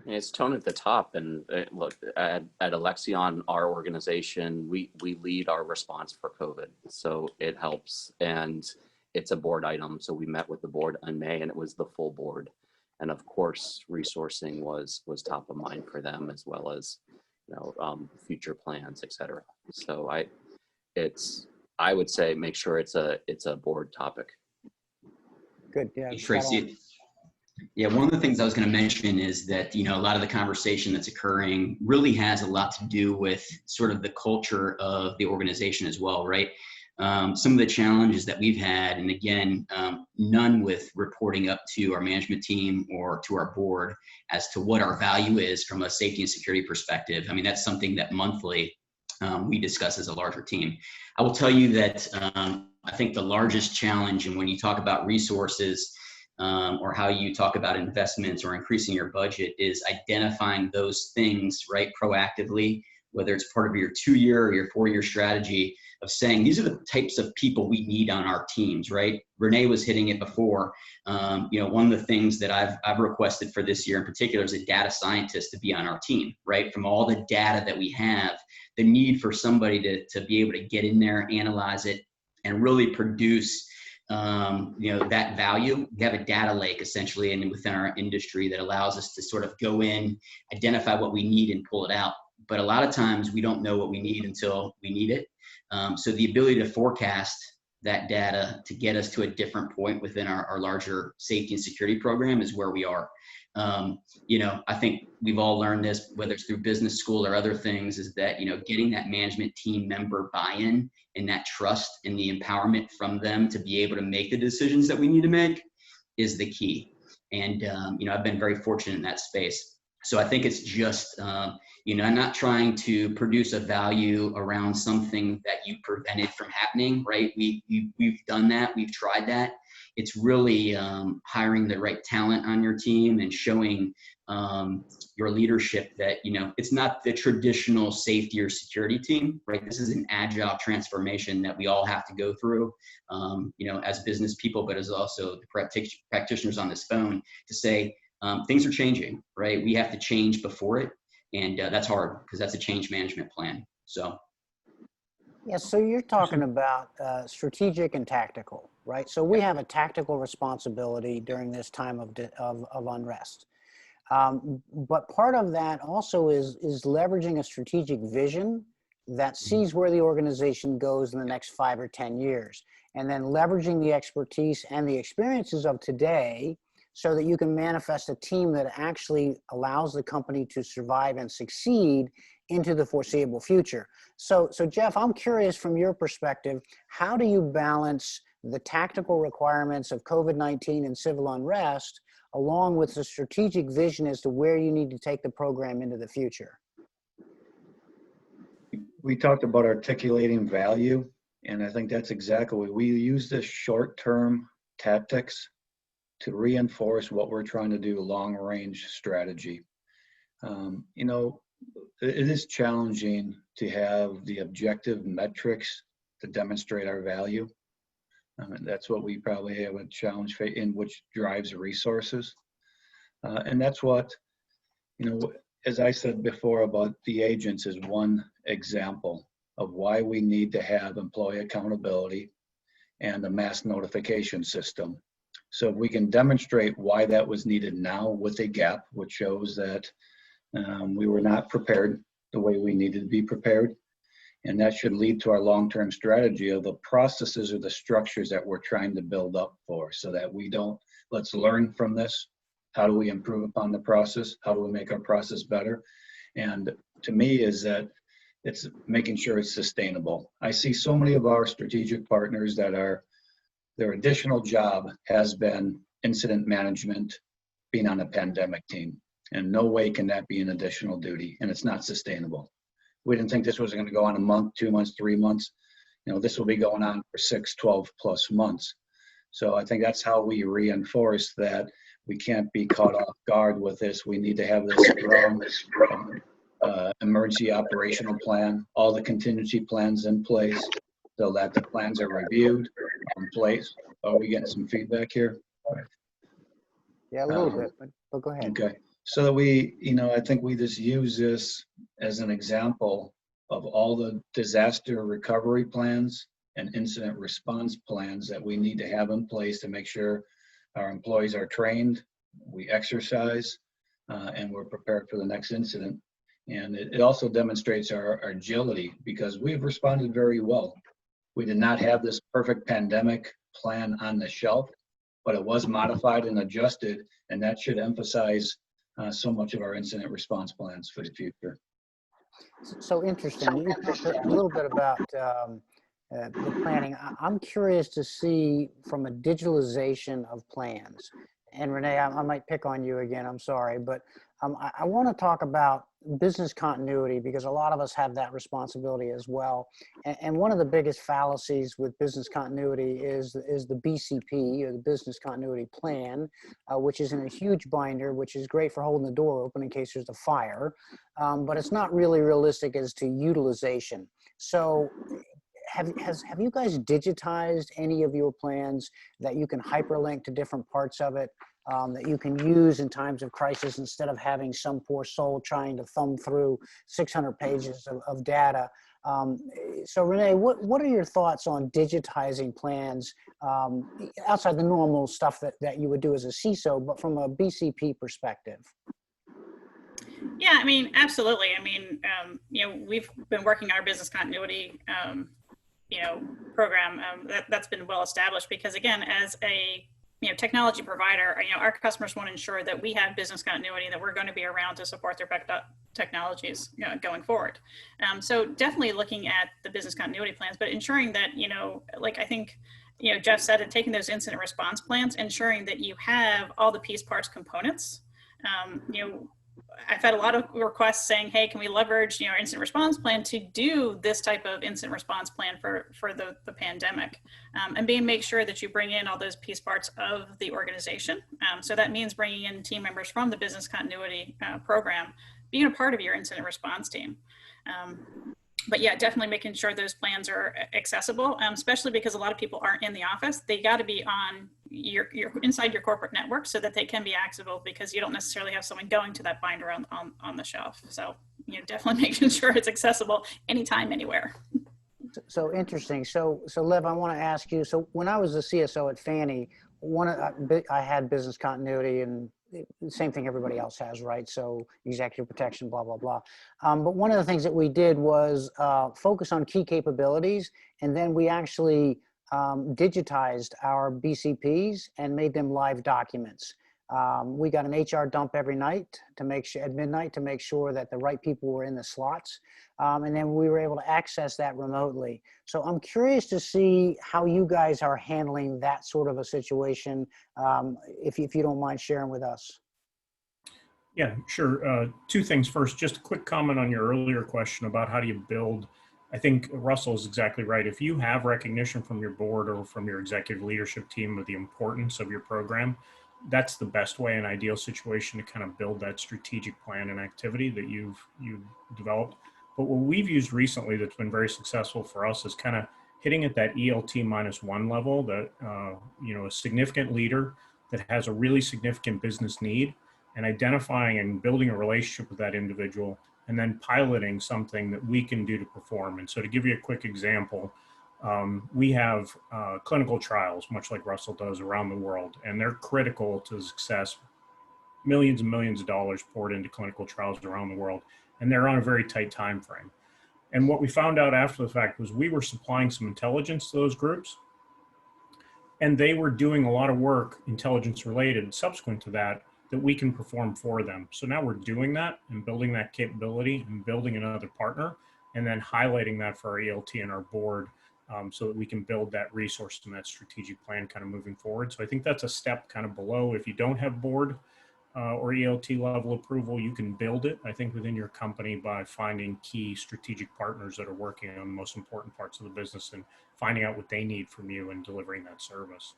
It's tone at the top, and look, at Alexion, our organization, we lead our response for COVID, so it helps, and it's a board item. So we met with the board in May, and it was the full board, and of course, resourcing was top of mind for them, as well as future plans, etc. So I would say make sure it's a board topic. Good, yeah. Tracy. Yeah, one of the things I was going to mention is that, a lot of the conversation that's occurring really has a lot to do with sort of the culture of the organization as well, right? Some of the challenges that we've had, and again, none with reporting up to our management team or to our board as to what our value is from a safety and security perspective. I mean, that's something that monthly we discuss as a larger team. I will tell you that I think the largest challenge, and when you talk about resources, or how you talk about investments or increasing your budget, is identifying those things, right, proactively, whether it's part of your 2-year or your 4-year strategy of saying, these are the types of people we need on our teams, right? Renee was hitting it before. One of the things that I've requested for this year in particular is a data scientist to be on our team, right? From all the data that we have, the need for somebody to be able to get in there, analyze it, and really produce that value. We have a data lake essentially and within our industry that allows us to sort of go in, identify what we need and pull it out. But a lot of times we don't know what we need until we need it. So the ability to forecast that data to get us to a different point within our larger safety and security program is where we are. I think we've all learned this, whether it's through business school or other things, is that, getting that management team member buy-in and that trust and the empowerment from them to be able to make the decisions that we need to make is the key. And, I've been very fortunate in that space. So I think it's just, I'm not trying to produce a value around something that you prevented from happening, right? We've done that. We've tried that. It's really hiring the right talent on your team and showing your leadership that, it's not the traditional safety or security team, right? This is an agile transformation that we all have to go through, as business people, but as also the practitioners on this phone to say, things are changing, right? We have to change before it. And that's hard because that's a change management plan. So. Yeah, so you're talking about strategic and tactical, right? So we have a tactical responsibility during this time of unrest. But part of that also is leveraging a strategic vision that sees where the organization goes in the next 5 or 10 years, and then leveraging the expertise and the experiences of today so that you can manifest a team that actually allows the company to survive and succeed into the foreseeable future. So Jeff, I'm curious from your perspective, how do you balance the tactical requirements of COVID-19 and civil unrest along with the strategic vision as to where you need to take the program into the future? We talked about articulating value, and I think that's exactly what we use, this short-term tactics to reinforce what we're trying to do, long-range strategy. It is challenging to have the objective metrics to demonstrate our value. That's what we probably have a challenge in, which drives resources. And that's what, as I said before about the agents is one example. of why we need to have employee accountability and a mass notification system. So if we can demonstrate why that was needed now with a gap, which shows that we were not prepared the way we needed to be prepared. And that should lead to our long-term strategy of the processes or the structures that we're trying to build up for, so that we don't, let's learn from this. How do we improve upon the process? How do we make our process better? And to me is that it's making sure it's sustainable. I see so many of our strategic partners that their additional job has been incident management, being on a pandemic team. And no way can that be an additional duty, and it's not sustainable. We didn't think this was going to go on a month, 2 months, 3 months. This will be going on for 6, 12 plus months. So I think that's how we reinforce that we can't be caught off guard with this. We need to have this strong emergency operational plan, all the contingency plans in place so that the plans are reviewed in place. Are we getting some feedback here? Yeah, a little bit, but go ahead. Okay. So that we, I think we just use this as an example of all the disaster recovery plans and incident response plans that we need to have in place to make sure our employees are trained, we exercise, and we're prepared for the next incident. And it also demonstrates our agility, because we've responded very well. We did not have this perfect pandemic plan on the shelf, but it was modified and adjusted, and that should emphasize so much of our incident response plans for the future. So interesting. You talked a little bit about the planning. I'm curious to see from a digitalization of plans. And Renee, I might pick on you again, I'm sorry, but I want to talk about business continuity, because a lot of us have that responsibility as well. And one of the biggest fallacies with business continuity is the BCP, or the business continuity plan, which is in a huge binder, which is great for holding the door open in case there's a fire, but it's not really realistic as to utilization. So have you guys digitized any of your plans that you can hyperlink to different parts of it, that you can use in times of crisis, instead of having some poor soul trying to thumb through 600 pages of data? So Renee, what are your thoughts on digitizing plans outside the normal stuff that you would do as a CSO, but from a BCP perspective? Yeah, I mean, absolutely. I mean, we've been working our business continuity, program that's been well established, because again, as a technology provider, our customers want to ensure that we have business continuity, that we're going to be around to support their technologies going forward. So definitely looking at the business continuity plans, but ensuring that, like I think, Jeff said, and taking those incident response plans, ensuring that you have all the piece parts components. I've had a lot of requests saying, hey, can we leverage our incident response plan to do this type of incident response plan for the pandemic, and make sure that you bring in all those piece parts of the organization. So that means bringing in team members from the business continuity program, being a part of your incident response team. But yeah, definitely making sure those plans are accessible, especially because a lot of people aren't in the office. They got to be on your inside your corporate network so that they can be accessible, because you don't necessarily have someone going to that binder on the shelf. So definitely making sure it's accessible anytime, anywhere. So interesting. So Lev, I want to ask you. So when I was a CSO at Fannie, I had business continuity, and the same thing everybody else has, right? So executive protection, blah, blah, blah. But one of the things that we did was focus on key capabilities, and then we actually digitized our BCPs and made them live documents. We got an HR dump every night to make sure at midnight to make sure that the right people were in the slots. And then we were able to access that remotely. So I'm curious to see how you guys are handling that sort of a situation, if you don't mind sharing with us. Yeah, sure. Two things. First, just a quick comment on your earlier question about how do you build. I think Russell is exactly right. If you have recognition from your board or from your executive leadership team of the importance of your program, that's the best way, an ideal situation, to kind of build that strategic plan and activity that you've developed. But what we've used recently that's been very successful for us is kind of hitting at that ELT -1 level, that a significant leader that has a really significant business need, and identifying and building a relationship with that individual and then piloting something that we can do to perform. And so to give you a quick example, we have clinical trials, much like Russell does around the world, and they're critical to success. Millions and millions of dollars poured into clinical trials around the world, and they're on a very tight time frame. And what we found out after the fact was we were supplying some intelligence to those groups, and they were doing a lot of work, intelligence related, subsequent to that, that we can perform for them. So now we're doing that and building that capability and building another partner, and then highlighting that for our ELT and our board, so that we can build that resource and that strategic plan kind of moving forward. So I think that's a step kind of below. If you don't have board or ELT level approval, you can build it, I think, within your company by finding key strategic partners that are working on the most important parts of the business and finding out what they need from you and delivering that service.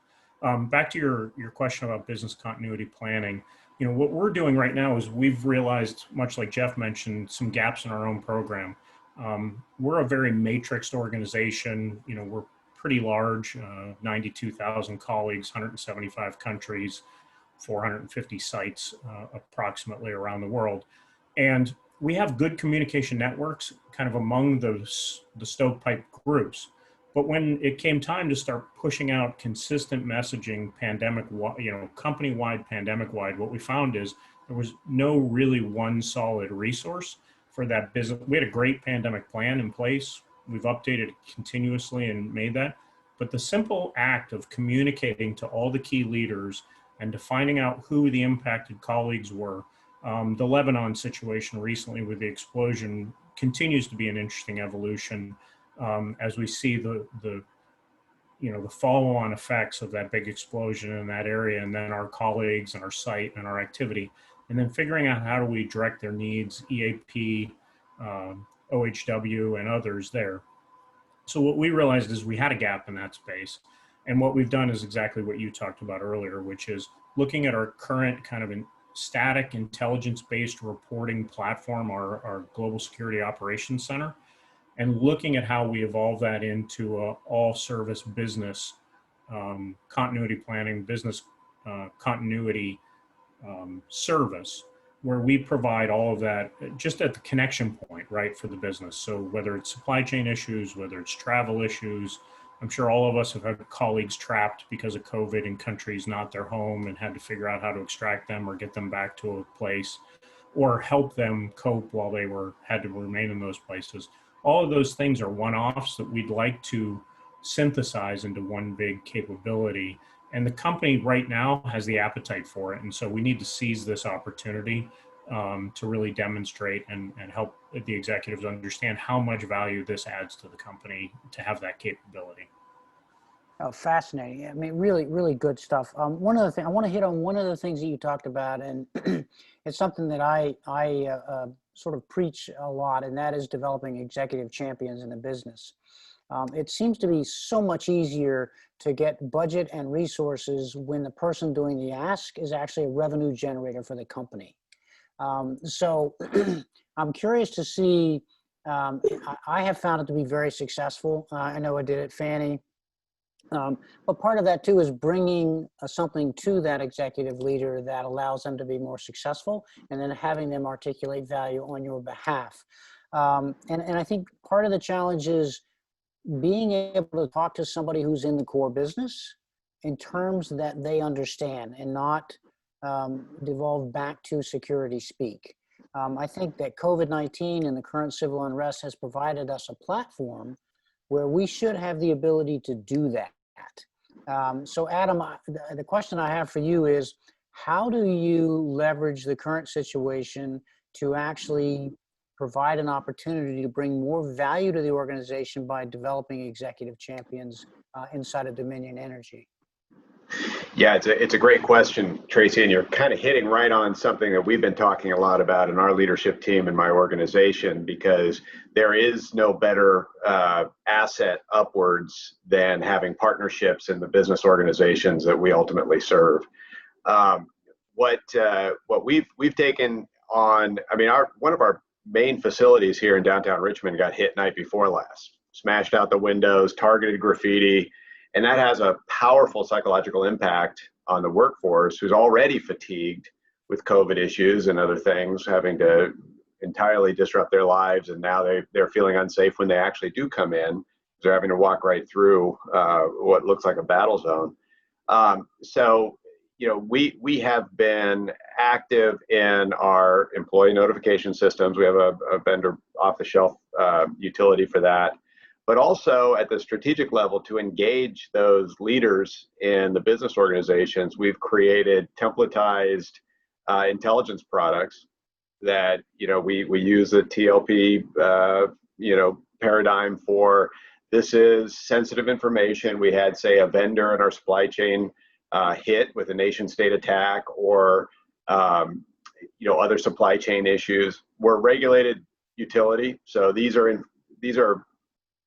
Back to your question about business continuity planning, what we're doing right now is we've realized, much like Jeff mentioned, some gaps in our own program. We're a very matrixed organization. We're pretty large, 92,000 colleagues, 175 countries, 450 sites approximately around the world. And we have good communication networks kind of among the stovepipe groups. But when it came time to start pushing out consistent messaging, company-wide, pandemic-wide, what we found is there was no really one solid resource for that business. We had a great pandemic plan in place. We've updated it continuously and made that. But the simple act of communicating to all the key leaders and to finding out who the impacted colleagues were, the Lebanon situation recently with the explosion continues to be an interesting evolution as we see the follow-on effects of that big explosion in that area, and then our colleagues and our site and our activity, and then figuring out how do we direct their needs, EAP, OHW, and others there. So what we realized is we had a gap in that space. And what we've done is exactly what you talked about earlier, which is looking at our current kind of static intelligence-based reporting platform, our Global Security Operations Center, and looking at how we evolve that into a all-service business continuity planning, business continuity service, where we provide all of that just at the connection point, right, for the business. So whether it's supply chain issues, whether it's travel issues, I'm sure all of us have had colleagues trapped because of COVID in countries not their home and had to figure out how to extract them or get them back to a place or help them cope while they had to remain in those places. All of those things are one-offs that we'd like to synthesize into one big capability. And the company right now has the appetite for it. And so we need to seize this opportunity to really demonstrate and help the executives understand how much value this adds to the company to have that capability. Oh, fascinating. I mean, really, really good stuff. One other thing, I want to hit on one of the things that you talked about, and it's something that I sort of preach a lot, and that is developing executive champions in the business. It seems to be so much easier to get budget and resources when the person doing the ask is actually a revenue generator for the company. So I'm curious to see, I have found it to be very successful. I know I did at Fannie. But part of that too is bringing something to that executive leader that allows them to be more successful, and then having them articulate value on your behalf. And I think part of the challenge is being able to talk to somebody who's in the core business in terms that they understand and not devolve back to security speak. I think that COVID-19 and the current civil unrest has provided us a platform where we should have the ability to do that. So Adam, the question I have for you is, how do you leverage the current situation to actually provide an opportunity to bring more value to the organization by developing executive champions inside of Dominion Energy? Yeah, it's a great question, Tracy, and you're kind of hitting right on something that we've been talking a lot about in our leadership team in my organization, because there is no better asset upwards than having partnerships in the business organizations that we ultimately serve. What we've taken on, I mean, one of our main facilities here in downtown Richmond got hit night before last, smashed out the windows, targeted graffiti. And that has a powerful psychological impact on the workforce, who's already fatigued with COVID issues and other things, having to entirely disrupt their lives, and now they're feeling unsafe when they actually do come in. They're having to walk right through what looks like a battle zone. So, we have been active in our employee notification systems. We have a vendor off-the-shelf utility for that, but also at the strategic level to engage those leaders in the business organizations. We've created templatized intelligence products that, we use the TLP, paradigm for. This is sensitive information. We had, say, a vendor in our supply chain hit with a nation state attack, or other supply chain issues. We're a regulated utility, so these are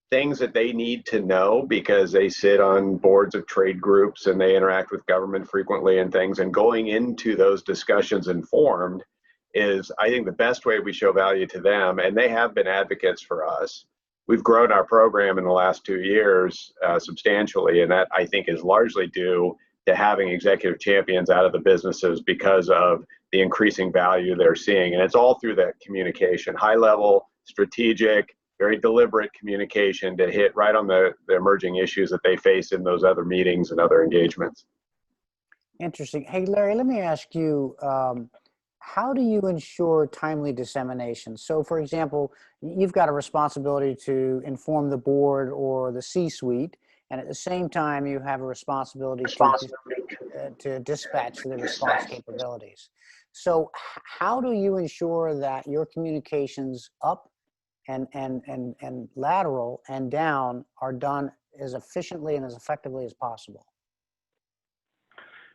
things that they need to know because they sit on boards of trade groups and they interact with government frequently and things. And going into those discussions informed is, I think, the best way we show value to them. And they have been advocates for us. We've grown our program in the last 2 years substantially, and that, I think, is largely due to having executive champions out of the businesses because of the increasing value they're seeing. And it's all through that communication, high level, strategic, very deliberate communication to hit right on the emerging issues that they face in those other meetings and other engagements. Interesting. Hey, Larry, let me ask you, how do you ensure timely dissemination? So, for example, you've got a responsibility to inform the board or the C-suite, and at the same time, you have a responsibility to dispatch the response capabilities. So how do you ensure that your communications up and lateral and down are done as efficiently and as effectively as possible?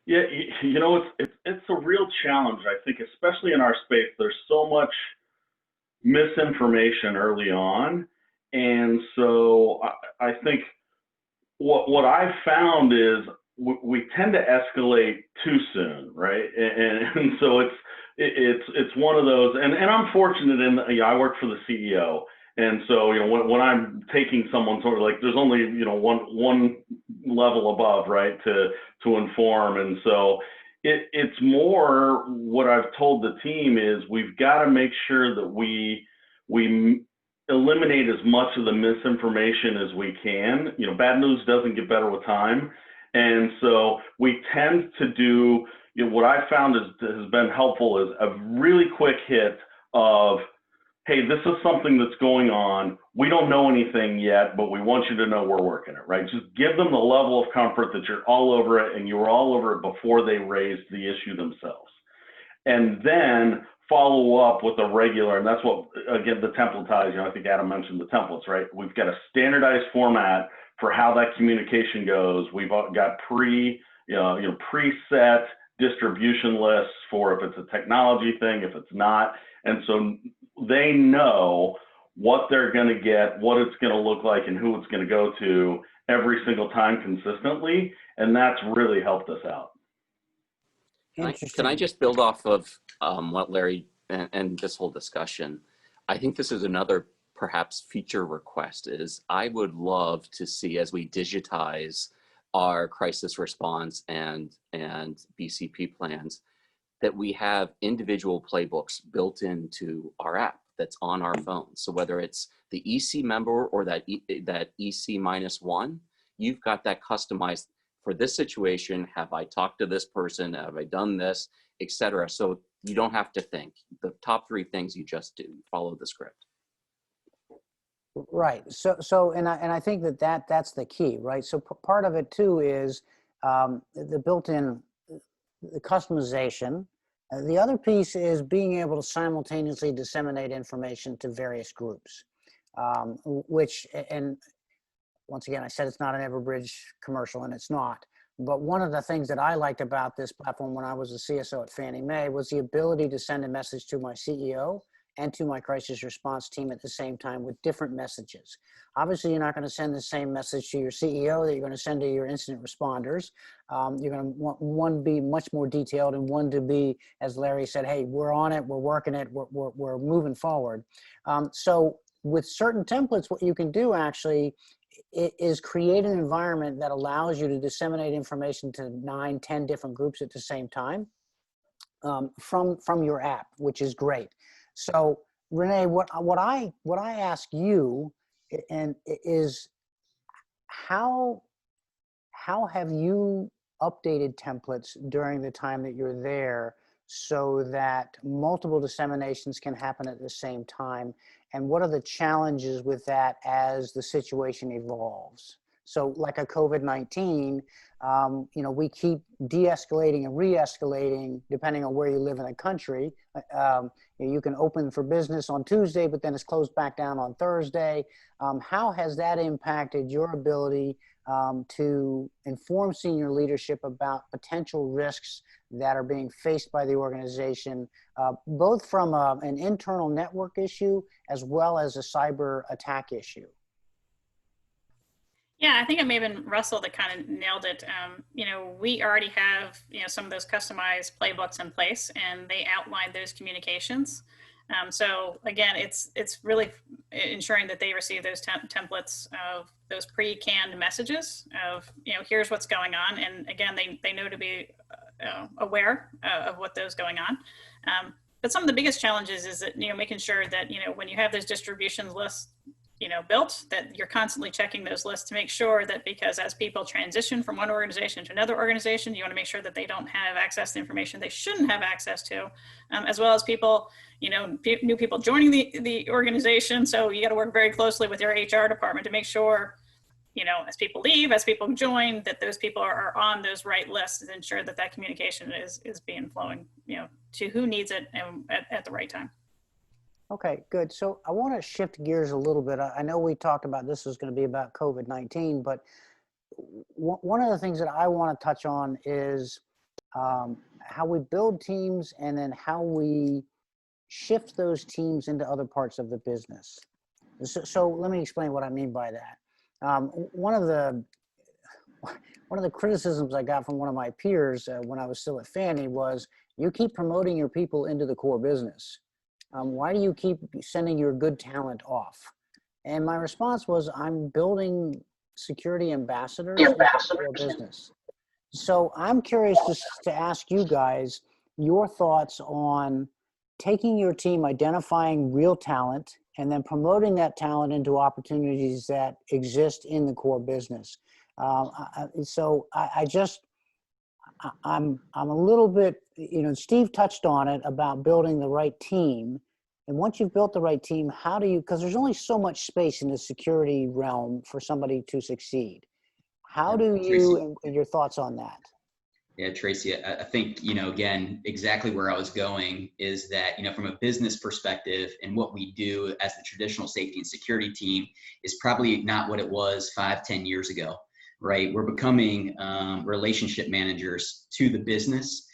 Yeah, it's a real challenge, I think, especially in our space. There's so much misinformation early on. And so I think what I've found is we tend to escalate too soon, right? And so it's one of those, and I'm fortunate in, I work for the CEO. And so, when I'm taking someone sort of like, there's only, one level above, right, to inform. And so it's more what I've told the team is we've got to make sure that we eliminate as much of the misinformation as we can. Bad news doesn't get better with time. And so we tend to do, what I found has been helpful is a really quick hit of, hey, this is something that's going on. We don't know anything yet, but we want you to know we're working it, right? Just give them the level of comfort that you're all over it and you were all over it before they raised the issue themselves. And then follow up with a regular, and that's what, again, the templatize, I think Adam mentioned the templates, right? We've got a standardized format for how that communication goes. We've got preset distribution lists for if it's a technology thing, if it's not. And so they know what they're going to get, what it's going to look like, and who it's going to go to every single time consistently. And that's really helped us out. Can I just build off of what Larry and this whole discussion? I think this is another perhaps feature request is I would love to see, as we digitize our crisis response and BCP plans, that we have individual playbooks built into our app that's on our phone. So whether it's the EC member or that EC -1, you've got that customized for this situation. Have I talked to this person? Have I done this, etc. So you don't have to think. The top 3 things you just do, follow the script. Right. So and I think that's the key, right? So part of it too is the built-in the customization. The other piece is being able to simultaneously disseminate information to various groups, which, and once again, I said it's not an Everbridge commercial, and it's not. But one of the things that I liked about this platform when I was a CSO at Fannie Mae was the ability to send a message to my CEO and to my crisis response team at the same time with different messages. Obviously, you're not going to send the same message to your CEO that you're going to send to your incident responders. You're going to want one to be much more detailed and one to be, as Larry said, hey, we're on it, we're working it, we're moving forward. So with certain templates, what you can do actually is create an environment that allows you to disseminate information to 9, 10 different groups at the same time from your app, which is great. So Renee, what I ask you and is how have you updated templates during the time that you're there so that multiple disseminations can happen at the same time? And what are the challenges with that as the situation evolves? So like a COVID-19, you know, we keep de-escalating and re-escalating depending on where you live in the country. You can open for business on Tuesday, but then it's closed back down on Thursday. How has that impacted your ability to inform senior leadership about potential risks that are being faced by the organization, both from an internal network issue as well as a cyber attack issue? Yeah, I think it may have been Russell that kind of nailed it. You know, we already have, you know, some of those customized playbooks in place, and they outline those communications. So again, it's really ensuring that they receive those templates of those pre-canned messages of, you know, here's what's going on. And again, they know to be aware of what those going on. But some of the biggest challenges is that, you know, making sure that, you know, when you have those distribution lists, you know, built, that you're constantly checking those lists to make sure that, because as people transition from one organization to another organization, you want to make sure that they don't have access to information they shouldn't have access to, as well as people, you know, new people joining the organization. So you got to work very closely with your HR department to make sure, you know, as people leave, as people join, that those people are on those right lists, and ensure that that communication is being flowing, you know, to who needs it and at the right time. Okay, good. So I want to shift gears a little bit. I know we talked about this was going to be about COVID-19, but one of the things that I want to touch on is how we build teams and then how we shift those teams into other parts of the business. So let me explain what I mean by that. One of the criticisms I got from one of my peers when I was still at Fannie was, you keep promoting your people into the core business. Why do you keep sending your good talent off? And my response was, I'm building security ambassadors in the business. So I'm curious to ask you guys your thoughts on taking your team, identifying real talent, and then promoting that talent into opportunities that exist in the core business. I'm a little bit, you know, Steve touched on it about building the right team. And once you've built the right team, how do you, because there's only so much space in the security realm for somebody to succeed. How do you, and your thoughts on that? Yeah, Tracy, I think, you know, again, exactly where I was going is that, you know, from a business perspective and what we do as the traditional safety and security team is probably not what it was 5-10 years ago, right? We're becoming relationship managers to the business.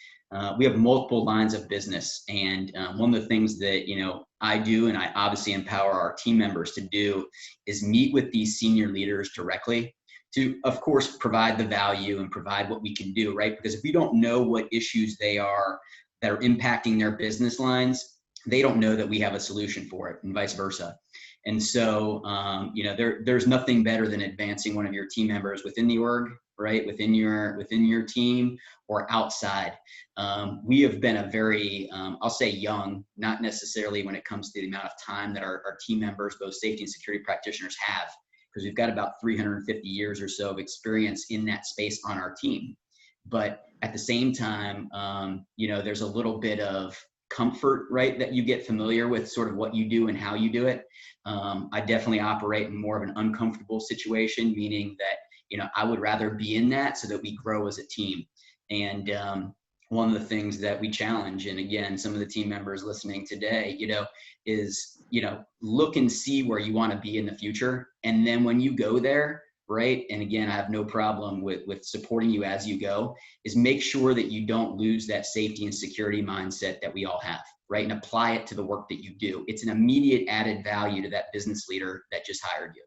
We have multiple lines of business. And one of the things that, you know, I do, and I obviously empower our team members to do, is meet with these senior leaders directly to, of course, provide the value and provide what we can do, right? Because if we don't know what issues they are that are impacting their business lines, they don't know that we have a solution for it, and vice versa. And so, you know, there's nothing better than advancing one of your team members within the org, right? Within your team or outside. We have been a very, I'll say young, not necessarily when it comes to the amount of time that our team members, both safety and security practitioners, have, because we've got about 350 years or so of experience in that space on our team. But at the same time, you know, there's a little bit of comfort, right, that you get familiar with sort of what you do and how you do it. I definitely operate in more of an uncomfortable situation, meaning that, you know, I would rather be in that so that we grow as a team. And one of the things that we challenge, and again, some of the team members listening today, you know, is, you know, look and see where you want to be in the future. And then when you go there, right, and again, I have no problem with supporting you as you go, is make sure that you don't lose that safety and security mindset that we all have, right, and apply it to the work that you do. It's an immediate added value to that business leader that just hired you.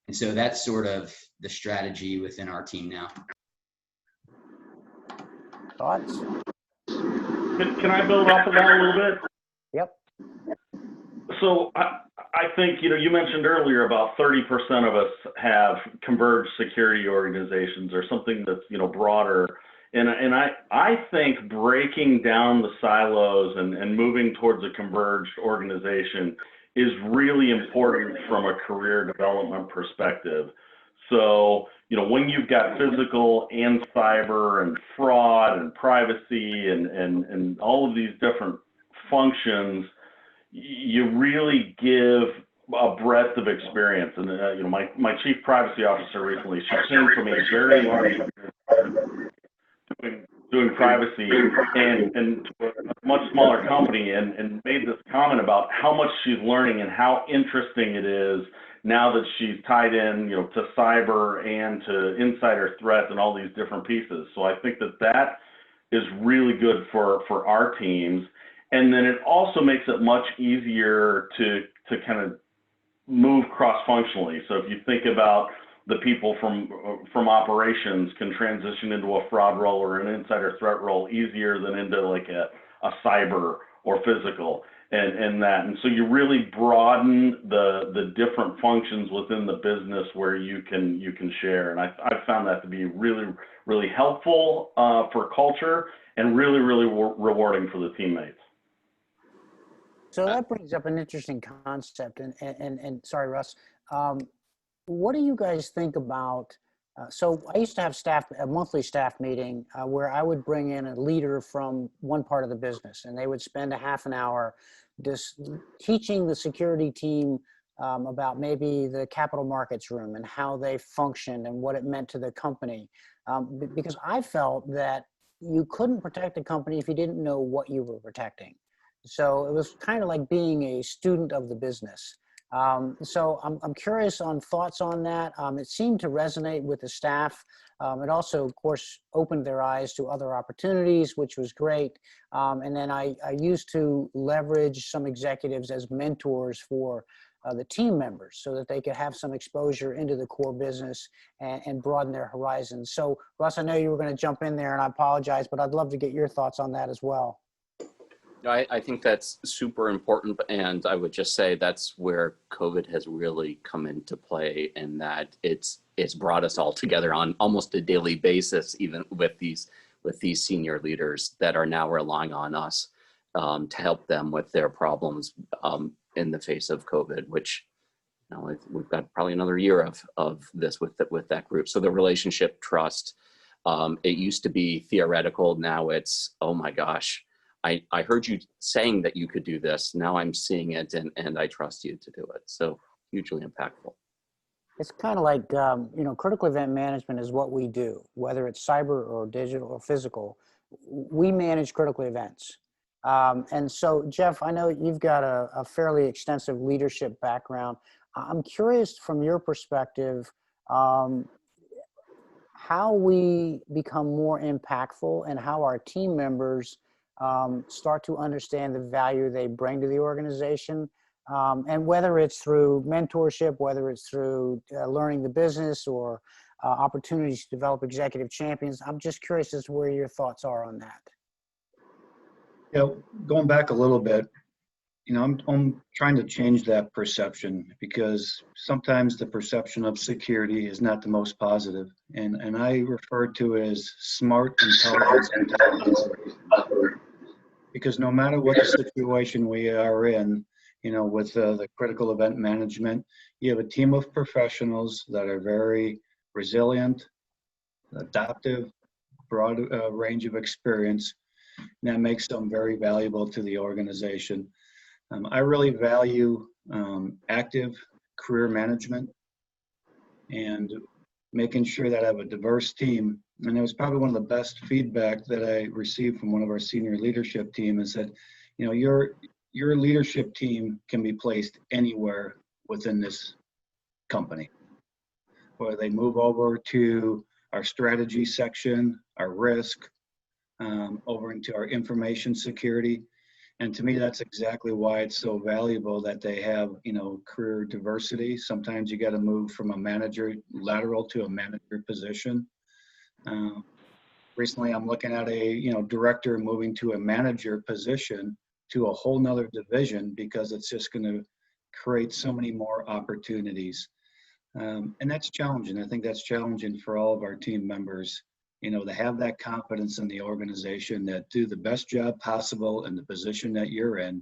And so that's sort of the strategy within our team now. Thoughts? Can I build off of that a little bit? Yep. So I think, you know, you mentioned earlier about 30% of us have converged security organizations or something that's, you know, broader. And I think breaking down the silos and moving towards a converged organization is really important from a career development perspective. So, when you've got physical and cyber and fraud and privacy and all of these different functions, you really give a breadth of experience. And, my chief privacy officer recently, she came from a very large doing privacy and to a much smaller company and made this comment about how much she's learning and how interesting it is now that she's tied in, to cyber and to insider threats and all these different pieces. So I think that is really good for our teams. And then it also makes it much easier to kind of move cross-functionally. So if you think about the people from operations can transition into a fraud role or an insider threat role easier than into like a cyber or physical and so you really broaden the different functions within the business where you can share. And I've found that to be really, really helpful for culture and really, really rewarding for the teammates. So that brings up an interesting concept. And sorry, Russ. What do you guys think about? So I used to have a monthly staff meeting where I would bring in a leader from one part of the business, and they would spend a half an hour just teaching the security team about maybe the capital markets room and how they functioned and what it meant to the company. Because I felt that you couldn't protect a company if you didn't know what you were protecting. So it was kind of like being a student of the business. So I'm curious on thoughts on that. It seemed to resonate with the staff. It also, of course, opened their eyes to other opportunities, which was great. And then I used to leverage some executives as mentors for the team members so that they could have some exposure into the core business and broaden their horizons. So Russ, I know you were going to jump in there and I apologize, but I'd love to get your thoughts on that as well. I think that's super important, and I would just say that's where COVID has really come into play, in that it's brought us all together on almost a daily basis, even with these senior leaders that are now relying on us to help them with their problems in the face of COVID, which we've got probably another year of this with that group. So the relationship, trust, it used to be theoretical. Now it's, oh my gosh, I heard you saying that you could do this. Now I'm seeing it and I trust you to do it. So hugely impactful. It's kind of like, critical event management is what we do, whether it's cyber or digital or physical. We manage critical events. And so, Jeff, I know you've got a fairly extensive leadership background. I'm curious from your perspective, how we become more impactful and how our team members start to understand the value they bring to the organization. And whether it's through mentorship, whether it's through learning the business or opportunities to develop executive champions, I'm just curious as to where your thoughts are on that. Going back a little bit, I'm trying to change that perception, because sometimes the perception of security is not the most positive. And I refer to it as smart intelligence. Because no matter what the situation we are in, with the critical event management, you have a team of professionals that are very resilient, adaptive, broad range of experience, and that makes them very valuable to the organization. I really value active career management and making sure that I have a diverse team. And it was probably one of the best feedback that I received from one of our senior leadership team, is that, your leadership team can be placed anywhere within this company, whether they move over to our strategy section, our risk, over into our information security. And to me, that's exactly why it's so valuable that they have, career diversity. Sometimes you got to move from a manager lateral to a manager position. Recently, I'm looking at a, director moving to a manager position to a whole nother division, because it's just going to create so many more opportunities. And that's challenging. I think that's challenging for all of our team members. to have that confidence in the organization that do the best job possible in the position that you're in,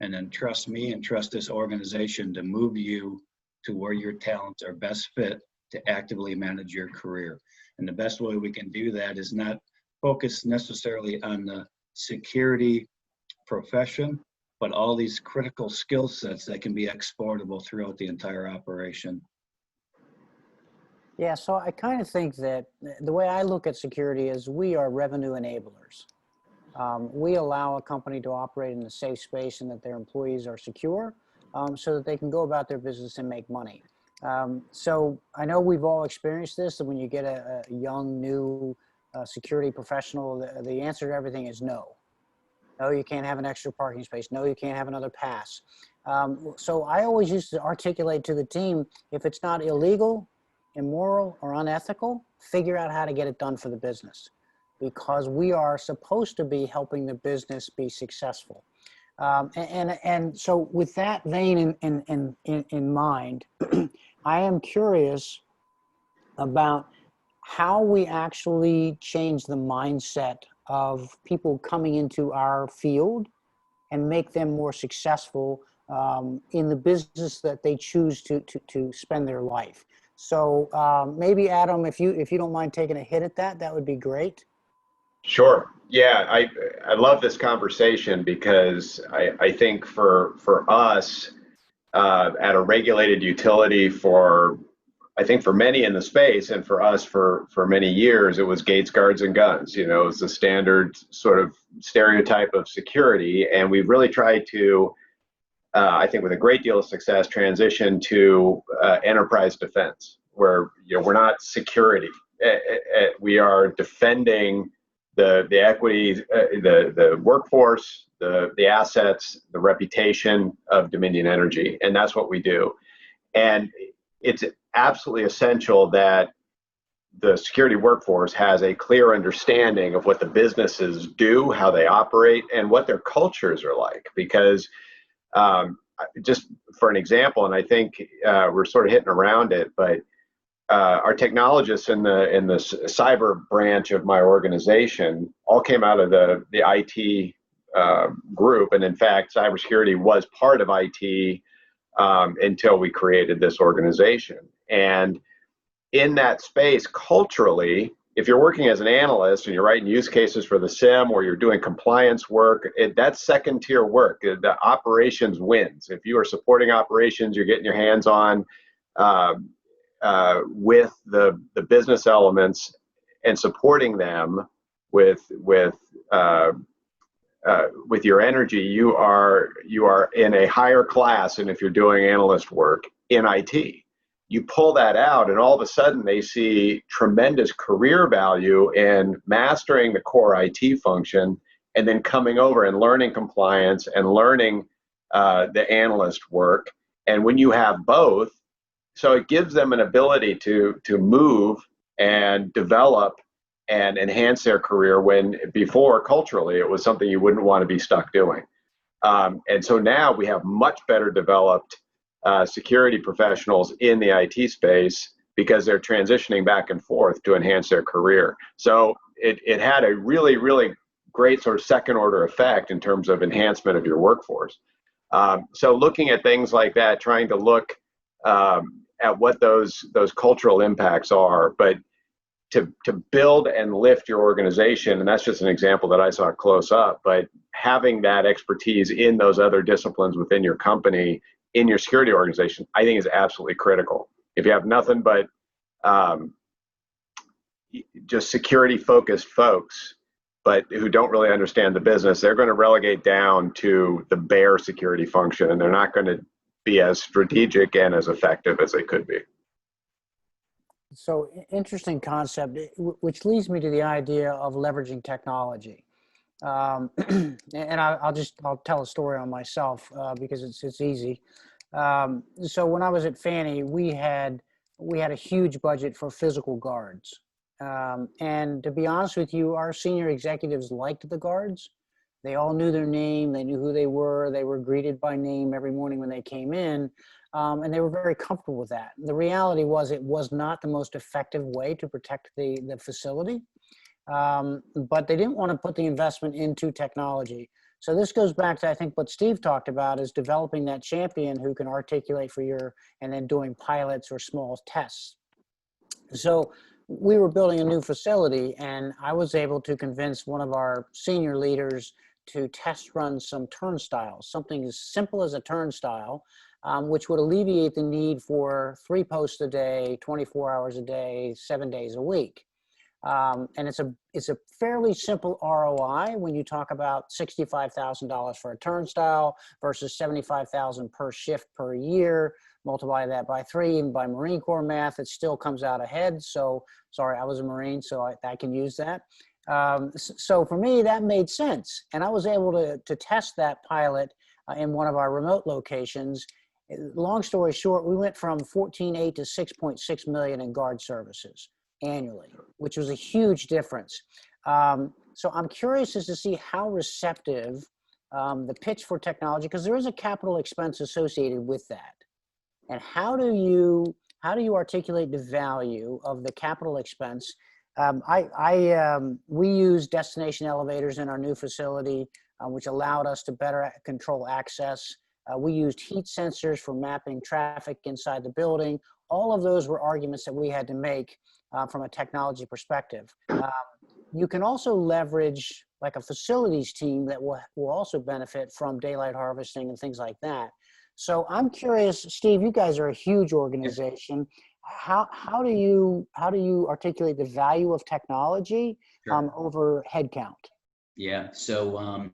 and then trust me and trust this organization to move you to where your talents are best fit to actively manage your career. And the best way we can do that is not focus necessarily on the security profession, but all these critical skill sets that can be exportable throughout the entire operation. Yeah, so I kind of think that the way I look at security is we are revenue enablers. We allow a company to operate in a safe space and that their employees are secure so that they can go about their business and make money. So I know we've all experienced this, that when you get a young, new security professional, the answer to everything is no. No, you can't have an extra parking space. No, you can't have another pass. So I always used to articulate to the team, if it's not illegal, immoral, or unethical, figure out how to get it done for the business, because we are supposed to be helping the business be successful. And so with that vein in mind, I am curious about how we actually change the mindset of people coming into our field and make them more successful in the business that they choose to spend their life. So maybe Adam, if you don't mind taking a hit at that, that would be great. Sure. Yeah, I love this conversation because I think for us at a regulated utility, I think for many in the space, and for us for many years, it was gates, guards, and guns. It was the standard sort of stereotype of security, and we've really tried to, I think with a great deal of success, transition to enterprise defense, where we're not security. We are defending the equity, the workforce, the assets, the reputation of Dominion Energy, and that's what we do. And it's absolutely essential that the security workforce has a clear understanding of what the businesses do, how they operate, and what their cultures are like. Because just for an example, and I think we're sort of hitting around it, but our technologists in the cyber branch of my organization all came out of the IT group, and in fact, cybersecurity was part of IT until we created this organization. And in that space, culturally, if you're working as an analyst and you're writing use cases for the SIM, or you're doing compliance work, that's second tier work. The operations wins. If you are supporting operations, you're getting your hands on with the business elements and supporting them with your energy, you are in a higher class than if you're doing analyst work in IT. You pull that out, and all of a sudden they see tremendous career value in mastering the core IT function, and then coming over and learning compliance and learning the analyst work. And when you have both, so it gives them an ability to move and develop and enhance their career, when before, culturally, it was something you wouldn't want to be stuck doing. And so now we have much better developed security professionals in the IT space, because they're transitioning back and forth to enhance their career. So it had a really, really great sort of second order effect in terms of enhancement of your workforce. So looking at things like that, trying to look at what those cultural impacts are, but to build and lift your organization, and that's just an example that I saw close up, but having that expertise in those other disciplines within your company, in your security organization, I think is absolutely critical. If you have nothing but just security focused folks, but who don't really understand the business, they're going to relegate down to the bare security function, and they're not going to be as strategic and as effective as they could be. So interesting concept, which leads me to the idea of leveraging technology. And I'll tell a story on myself because it's easy. So when I was at Fannie, we had a huge budget for physical guards. And to be honest with you, our senior executives liked the guards. They all knew their name. They knew who they were greeted by name every morning when they came in. And they were very comfortable with that. The reality was, it was not the most effective way to protect the facility. but they didn't want to put the investment into technology. So this goes back to, I think, what Steve talked about, is developing that champion who can articulate for your, and then doing pilots or small tests. So we were building a new facility, and I was able to convince one of our senior leaders to test run some turnstiles, something as simple as a turnstile, which would alleviate the need for 3 posts a day, 24 hours a day, 7 days a week. And it's a fairly simple ROI when you talk about $65,000 for a turnstile versus $75,000 per shift per year. Multiply that by 3, even by Marine Corps math, it still comes out ahead. So sorry, I was a Marine, so I can use that. So for me, that made sense. And I was able to test that pilot in one of our remote locations. Long story short, we went from 14.8 to 6.6 million in guard services annually, which was a huge difference. So I'm curious as to see how receptive the pitch for technology, because there is a capital expense associated with that. And how do you articulate the value of the capital expense? We use destination elevators in our new facility, which allowed us to better control access. We used heat sensors for mapping traffic inside the building. All of those were arguments that we had to make from a technology perspective. You can also leverage like a facilities team that will also benefit from daylight harvesting and things like that. So I'm curious, Steve, you guys are a huge organization. How do you articulate the value of technology over headcount? Yeah, so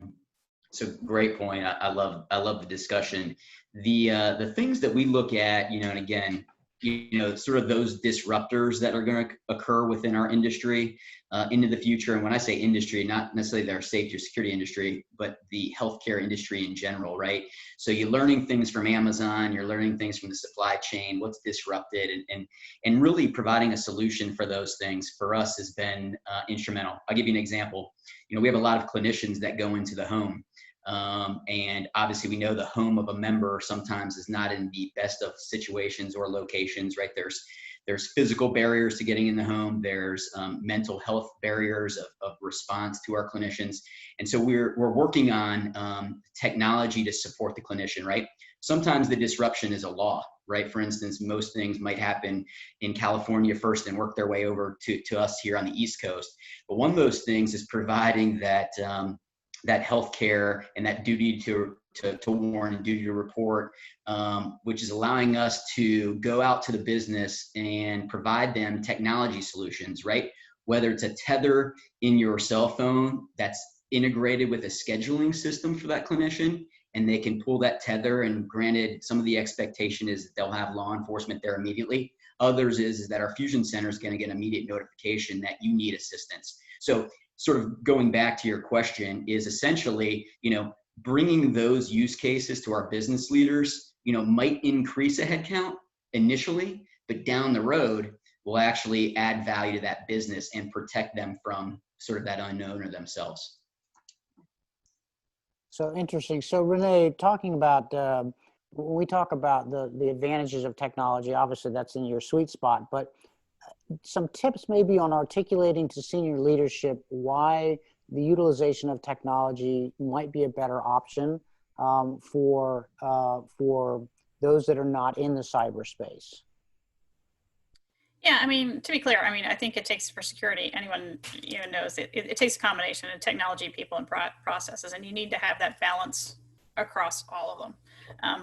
great point. I love the discussion. The things that we look at, and again, sort of those disruptors that are going to occur within our industry into the future. And when I say industry, not necessarily our safety or security industry, but the healthcare industry in general, right? So you're learning things from Amazon, you're learning things from the supply chain, what's disrupted, and really providing a solution for those things for us has been instrumental. I'll give you an example. We have a lot of clinicians that go into the home. And obviously we know the home of a member sometimes is not in the best of situations or locations, right? There's physical barriers to getting in the home. There's mental health barriers of response to our clinicians. And so we're working on technology to support the clinician, right? Sometimes the disruption is a law, right? For instance, most things might happen in California first and work their way over to us here on the East Coast. But one of those things is providing that healthcare and that duty to warn and duty to report, which is allowing us to go out to the business and provide them technology solutions, right? Whether it's a tether in your cell phone that's integrated with a scheduling system for that clinician, and they can pull that tether, and granted, some of the expectation is that they'll have law enforcement there immediately. Others is that our fusion center is going to get immediate notification that you need assistance. So sort of going back to your question is essentially, bringing those use cases to our business leaders, might increase a headcount initially, but down the road will actually add value to that business and protect them from sort of that unknown or themselves. So interesting. So Renee, talking about, when we talk about the advantages of technology, obviously that's in your sweet spot, but some tips maybe on articulating to senior leadership why the utilization of technology might be a better option for those that are not in the cyberspace. Yeah, I mean, to be clear, I think it takes, for security, anyone knows it takes a combination of technology, people, and processes, and you need to have that balance across all of them.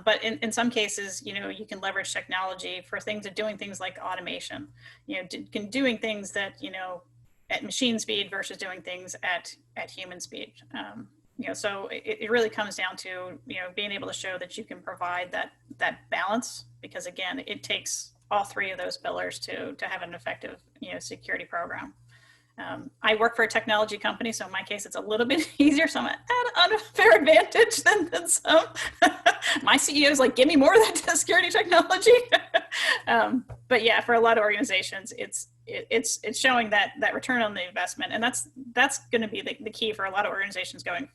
But in some cases, you can leverage technology for doing things like automation, doing things that, at machine speed versus doing things at human speed. So it really comes down to, being able to show that you can provide that balance, because again, it takes all 3 of those pillars to have an effective, security program. I work for a technology company, so in my case, it's a little bit easier. So I'm at an unfair advantage than some. My CEO is like, give me more of that security technology. But yeah, for a lot of organizations, it's showing that return on the investment, and that's going to be the key for a lot of organizations going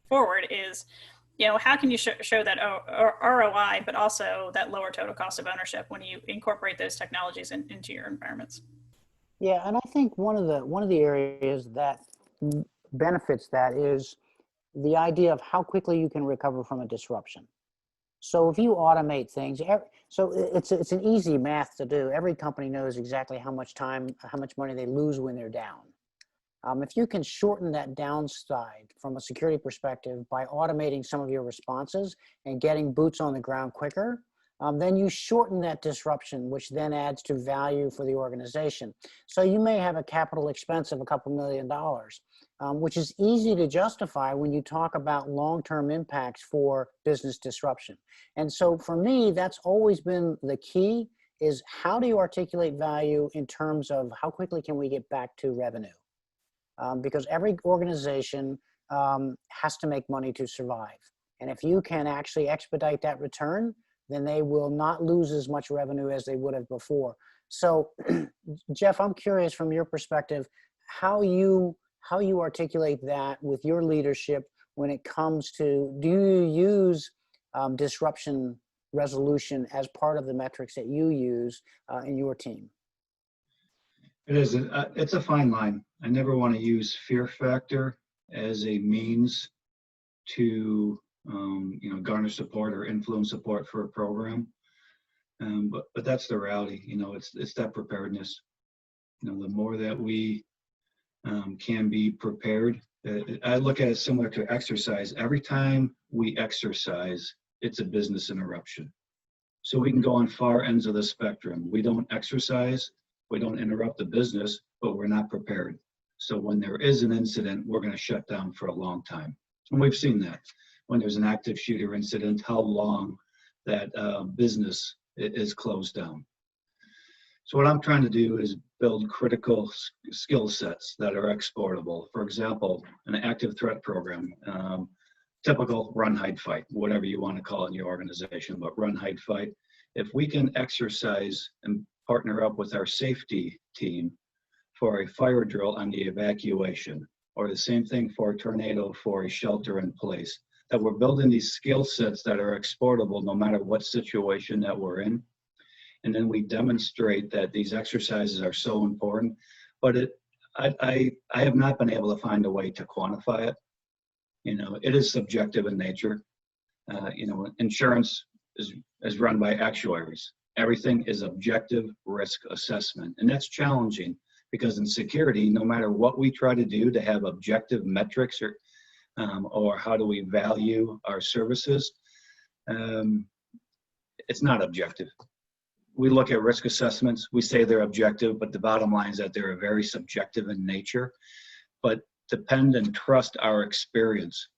forward. Is how can you show that ROI, but also that lower total cost of ownership when you incorporate those technologies into your environments? Yeah, and I think one of the areas that benefits that is the idea of how quickly you can recover from a disruption. So if you automate things, so it's an easy math to do. Every company knows exactly how much time, how much money they lose when they're down. If you can shorten that downside from a security perspective by automating some of your responses and getting boots on the ground quicker, then you shorten that disruption, which then adds to value for the organization. So you may have a capital expense of a couple $1 million, which is easy to justify when you talk about long-term impacts for business disruption. And so for me, that's always been the key, is how do you articulate value in terms of how quickly can we get back to revenue? Because every organization has to make money to survive. And if you can actually expedite that return, then they will not lose as much revenue as they would have before. So Jeff, I'm curious from your perspective, how you articulate that with your leadership when it comes to, do you use disruption resolution as part of the metrics that you use in your team? It is. It's a fine line. I never want to use fear factor as a means to, garner support or influence support for a program. But that's the reality. It's that preparedness. The more that we can be prepared. I look at it similar to exercise. Every time we exercise, it's a business interruption. So we can go on far ends of the spectrum. We don't exercise, we don't interrupt the business, but we're not prepared. So when there is an incident, we're going to shut down for a long time. And we've seen that when there's an active shooter incident, how long that business is closed down. So what I'm trying to do is build critical skill sets that are exportable. For example, an active threat program, typical run, hide, fight, whatever you want to call it in your organization, but run, hide, fight. If we can exercise and partner up with our safety team for a fire drill on the evacuation, or the same thing for a tornado for a shelter in place, that we're building these skill sets that are exportable no matter what situation that we're in. And then we demonstrate that these exercises are so important, but I have not been able to find a way to quantify it. It is subjective in nature. Insurance is run by actuaries. Everything is objective risk assessment. And that's challenging because in security, no matter what we try to do to have objective metrics or how do we value our services, it's not objective. We look at risk assessments, we say they're objective, but the bottom line is that they're very subjective in nature. But depend and trust our experience,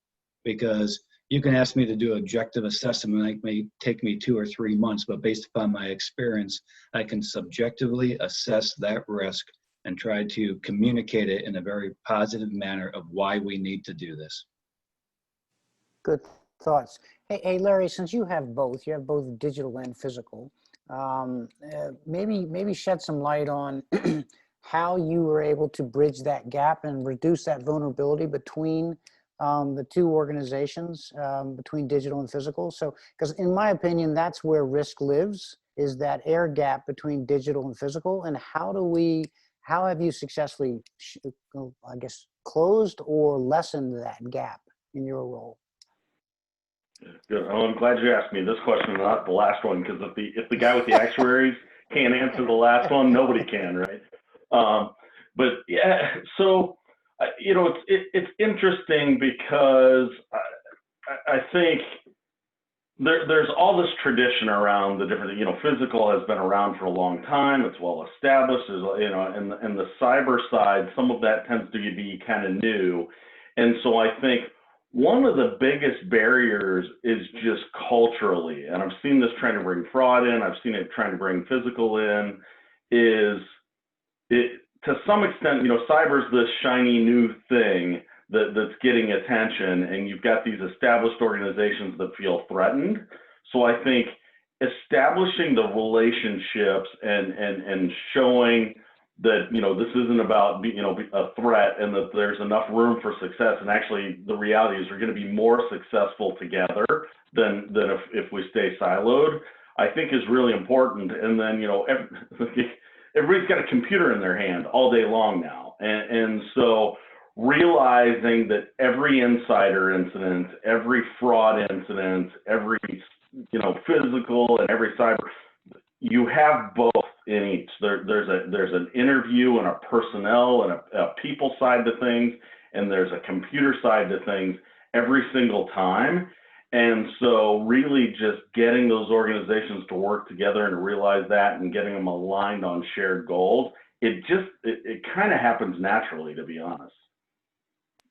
because you can ask me to do objective assessment, it may take me 2 or 3 months, but based upon my experience, I can subjectively assess that risk and try to communicate it in a very positive manner of why we need to do this. Good thoughts. Hey, Larry, since you have both digital and physical, maybe shed some light on how you were able to bridge that gap and reduce that vulnerability between the two organizations, between digital and physical. So, because in my opinion, that's where risk lives, is that air gap between digital and physical. And how have you successfully, closed or lessened that gap in your role? Good. Oh, I'm glad you asked me this question, not the last one, because if the guy with the actuaries can't answer the last one, nobody can, right? But yeah, so it's interesting because I think there's all this tradition around the different, physical has been around for a long time. It's well established. And the cyber side, some of that tends to be kind of new. And so I think one of the biggest barriers is just culturally, and I've seen this trying to bring fraud in, I've seen it trying to bring physical in, is it to some extent, cyber's this shiny new thing that's getting attention, and you've got these established organizations that feel threatened. So I think establishing the relationships and showing that this isn't about a threat, and that there's enough room for success, and actually the reality is we're going to be more successful together than if we stay siloed, I think is really important. And then everybody's got a computer in their hand all day long now. And so realizing that every insider incident, every fraud incident, every, physical and every cyber, you have both in each. There's an interview and a personnel and a people side to things, and there's a computer side to things every single time. And so really just getting those organizations to work together and to realize that and getting them aligned on shared goals, it kind of happens naturally, to be honest.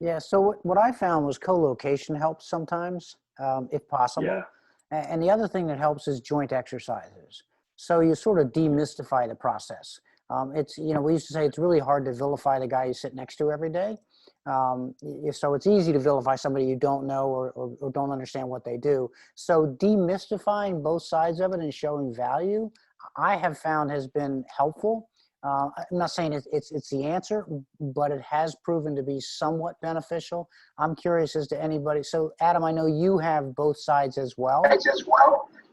Yeah, so what I found was co-location helps sometimes, if possible. Yeah. And the other thing that helps is joint exercises. So you sort of demystify the process. It's, we used to say it's really hard to vilify the guy you sit next to every day. So it's easy to vilify somebody you don't know or don't understand what they do. So demystifying both sides of it and showing value, I have found has been helpful. I'm not saying it's the answer, but it has proven to be somewhat beneficial. I'm curious as to anybody. So Adam, I know you have both sides as well.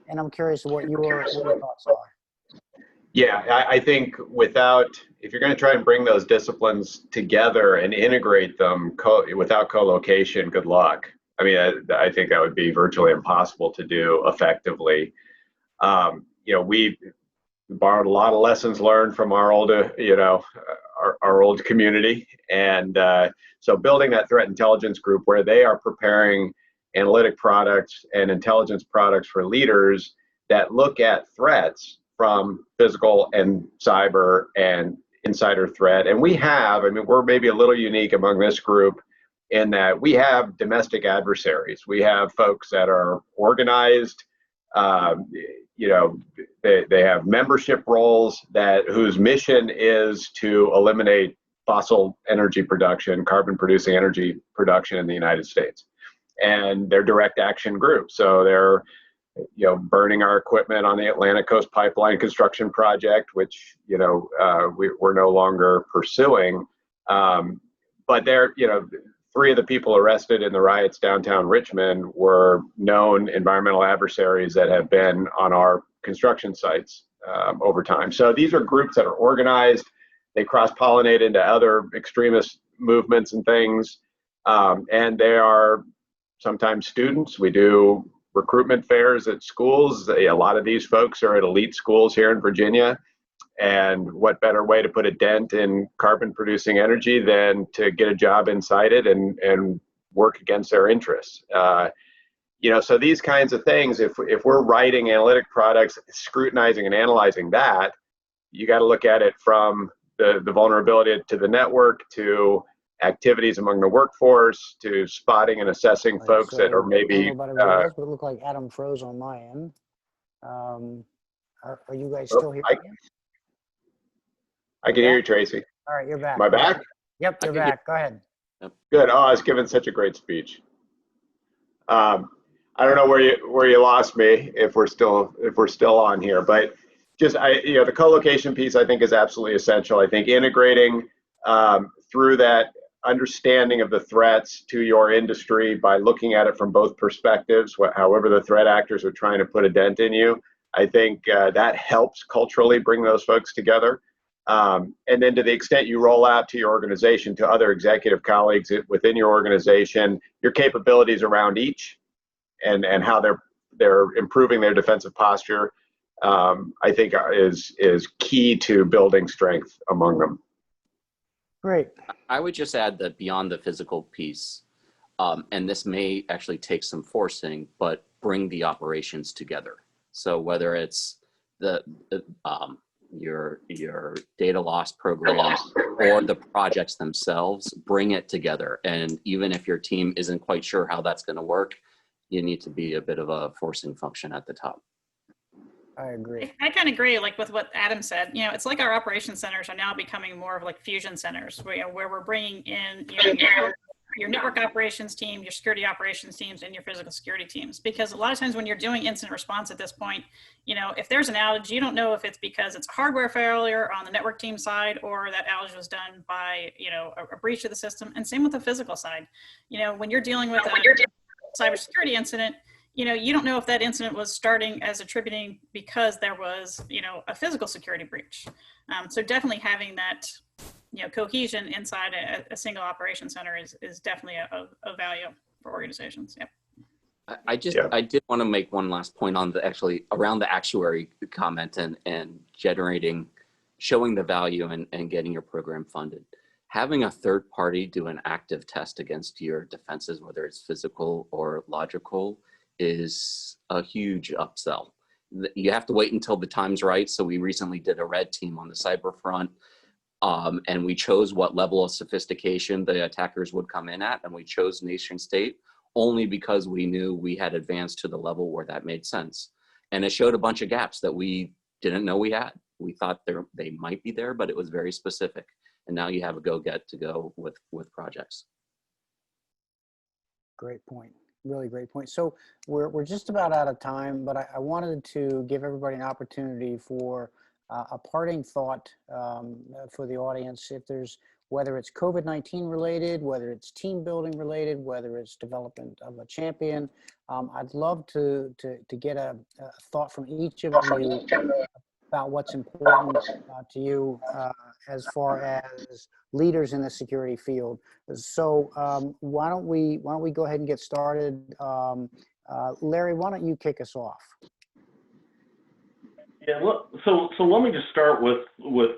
And I'm curious what your thoughts are. Yeah, I think if you're going to try and bring those disciplines together and integrate them without co-location, good luck. I mean, I think that would be virtually impossible to do effectively. We borrowed a lot of lessons learned from our old, our old community. And so building that threat intelligence group where they are preparing analytic products and intelligence products for leaders that look at threats from physical and cyber and insider threat. And we're maybe a little unique among this group in that we have domestic adversaries. We have folks that are organized, they have membership roles whose mission is to eliminate fossil energy production, carbon producing energy production in the United States. And they're direct action groups. So they're burning our equipment on the Atlantic Coast Pipeline construction project, which, we're no longer pursuing. But they're, three of the people arrested in the riots downtown Richmond were known environmental adversaries that have been on our construction sites over time. So these are groups that are organized. They cross-pollinate into other extremist movements and things. And they are sometimes students. We do recruitment fairs at schools. A lot of these folks are at elite schools here in Virginia. And what better way to put a dent in carbon producing energy than to get a job inside it and work against their interests? So these kinds of things, if we're writing analytic products, scrutinizing and analyzing that, you got to look at it from the vulnerability to the network, to activities among the workforce, to spotting and assessing folks that are maybe. I don't know about everybody else, but it looked like Adam froze on my end. Are you guys still here? I can hear you, Tracy. All right, you're back. Am I back? Yep, you're back. Go ahead. Good. Oh, I was giving such a great speech. I don't know where you lost me if we're still on here, but just the co-location piece I think is absolutely essential. I think integrating through that understanding of the threats to your industry by looking at it from both perspectives, however the threat actors are trying to put a dent in you, I think that helps culturally bring those folks together. And then to the extent you roll out to your organization, to other executive colleagues within your organization, your capabilities around each and how they're improving their defensive posture, I think is key to building strength among them. Great. I would just add that beyond the physical piece, and this may actually take some forcing, but bring the operations together. So whether it's your data loss program or the projects themselves, bring it together. And even if your team isn't quite sure how that's going to work, you need to be a bit of a forcing function at the top. I agree. I kind of agree, like with what Adam said. It's like our operations centers are now becoming more of like fusion centers, where we're bringing in your network operations team, your security operations teams, and your physical security teams. Because a lot of times when you're doing incident response at this point, if there's an outage, you don't know if it's because it's a hardware failure on the network team side or that outage was done by, a breach of the system. And same with the physical side. When you're dealing with a cybersecurity incident, you don't know if that incident was starting as attributing because there was, a physical security breach. So definitely having that, cohesion inside a single operation center is definitely a value for organizations. Yep. I did want to make one last point on around the actuary comment and showing the value and getting your program funded. Having a third party do an active test against your defenses, whether it's physical or logical, is a huge upsell. You have to wait until the time's right. So we recently did a red team on the cyber front, and we chose what level of sophistication the attackers would come in at, and we chose nation state only because we knew we had advanced to the level where that made sense. And it showed a bunch of gaps that we didn't know we had. We thought they might be there, but it was very specific. And now you have a to go with projects. Great point. Really great point. So we're just about out of time, but I wanted to give everybody an opportunity for a parting thought for the audience. If there's, whether it's COVID-19 related, whether it's team building related, whether it's development of a champion, I'd love to get a thought from each of you about what's important to you as far as leaders in the security field. So why don't we go ahead and get started? Larry, why don't you kick us off? Yeah, so let me just start with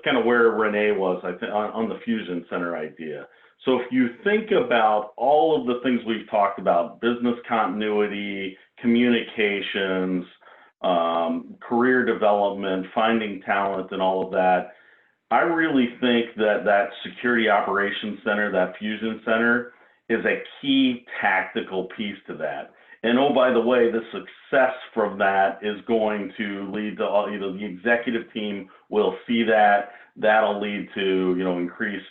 kind of where Renee was, I think, on the fusion center idea. So if you think about all of the things we've talked about, business continuity, communications, career development, finding talent, and all of that, I really think that security operations center, that fusion center, is a key tactical piece to that. And oh, by the way, the success from that is going to lead to, the executive team will see that. That'll lead to, increased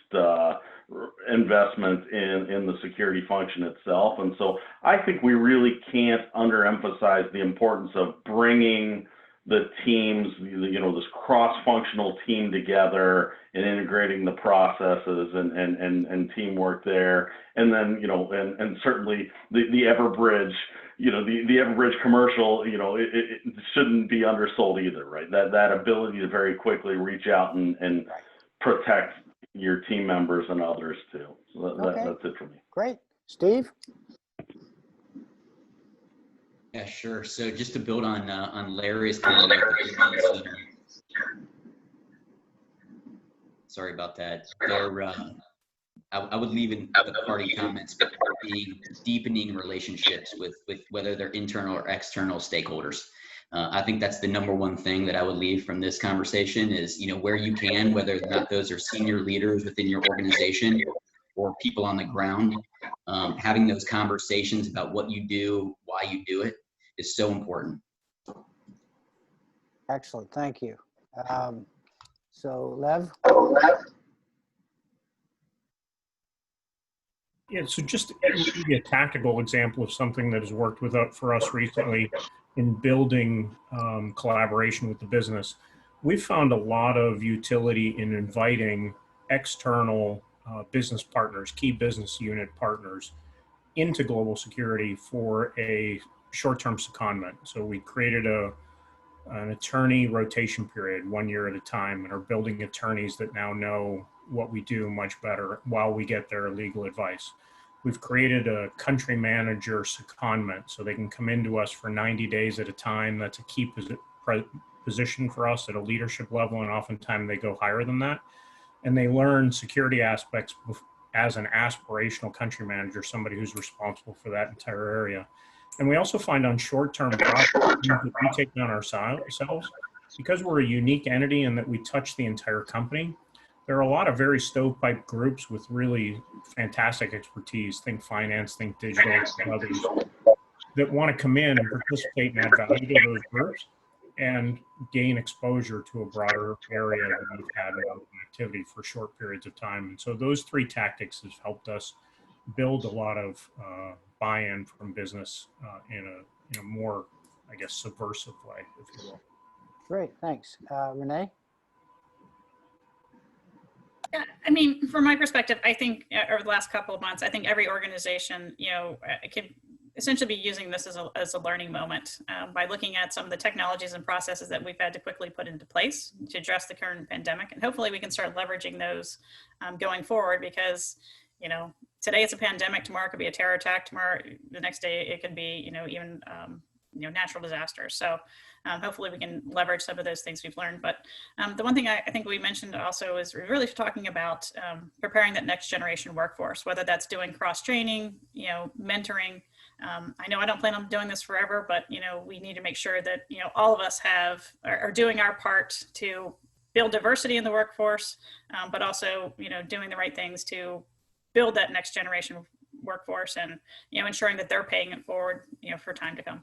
investment in the security function itself. And so I think we really can't underemphasize the importance of bringing the teams, this cross-functional team together and integrating the processes and teamwork there. And then, and certainly the Everbridge, the Everbridge commercial, it shouldn't be undersold either, right? That ability to very quickly reach out and protect your team members and others too. So that's it for me. Great. Steve? Yeah, sure. So just to build on Larry's comment about the Fusion Center. Sorry about that. I would leave in the parting comments being deepening relationships with whether they're internal or external stakeholders. I think that's the number one thing that I would leave from this conversation is, where you can, whether or not those are senior leaders within your organization or people on the ground, having those conversations about what you do, why you do it is so important. Excellent. Thank you. So Lev? Yeah, so just maybe a tactical example of something that has worked for us recently in building collaboration with the business. We've found a lot of utility in inviting external business partners, key business unit partners, into global security for a short-term secondment. So we created an attorney rotation period 1 year at a time and are building attorneys that now know what we do much better while we get their legal advice. We've created a country manager secondment so they can come into us for 90 days at a time. That's a key position for us at a leadership level, and oftentimes they go higher than that. And they learn security aspects as an aspirational country manager, somebody who's responsible for that entire area. And we also find on short-term projects that we take on ourselves, because we're a unique entity and that we touch the entire company, there are a lot of very stovepipe groups with really fantastic expertise, think finance, think digital, and others, that want to come in and participate and add value to those groups and gain exposure to a broader area than we've had activity for short periods of time. And so those three tactics has helped us build a lot of buy-in from business in a more, I guess, subversive way, if you will. Great, thanks. Renee? Yeah, I mean, from my perspective, I think over the last couple of months, I think every organization, can essentially be using this as a learning moment by looking at some of the technologies and processes that we've had to quickly put into place to address the current pandemic. And hopefully we can start leveraging those going forward, because, you know, today it's a pandemic, tomorrow it could be a terror attack, tomorrow, the next day it could be, you know, even, you know, natural disasters. So hopefully we can leverage some of those things we've learned. But the one thing I think we mentioned also is we're really talking about preparing that next generation workforce, whether that's doing cross-training, you know, mentoring. I know I don't plan on doing this forever, but, you know, we need to make sure that, you know, all of us are doing our part to build diversity in the workforce, but also, you know, doing the right things to build that next generation workforce and, you know, ensuring that they're paying it forward, you know, for time to come.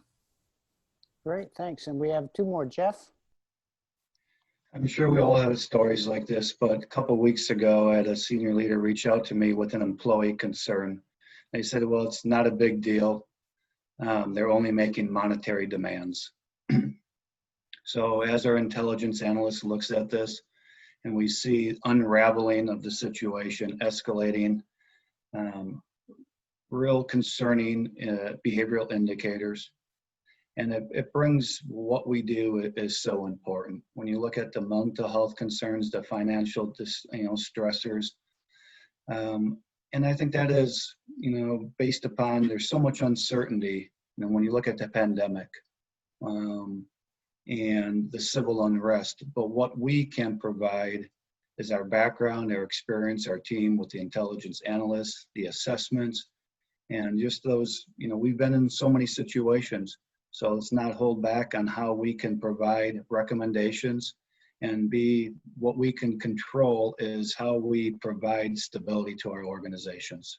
Great, thanks. And we have two more. Jeff? I'm sure we all have stories like this, but a couple of weeks ago, I had a senior leader reach out to me with an employee concern. They said, well, it's not a big deal. They're only making monetary demands. So as our intelligence analyst looks at this and we see unraveling of the situation, escalating, real concerning behavioral indicators, and it brings what we do is so important. When you look at the mental health concerns, the financial stressors, and I think that is, you know, based upon there's so much uncertainty. You know, when you look at the pandemic and the civil unrest, but what we can provide is our background, our experience, our team with the intelligence analysts, the assessments, and just those, you know, we've been in so many situations. So let's not hold back on how we can provide recommendations, and what we can control is how we provide stability to our organizations.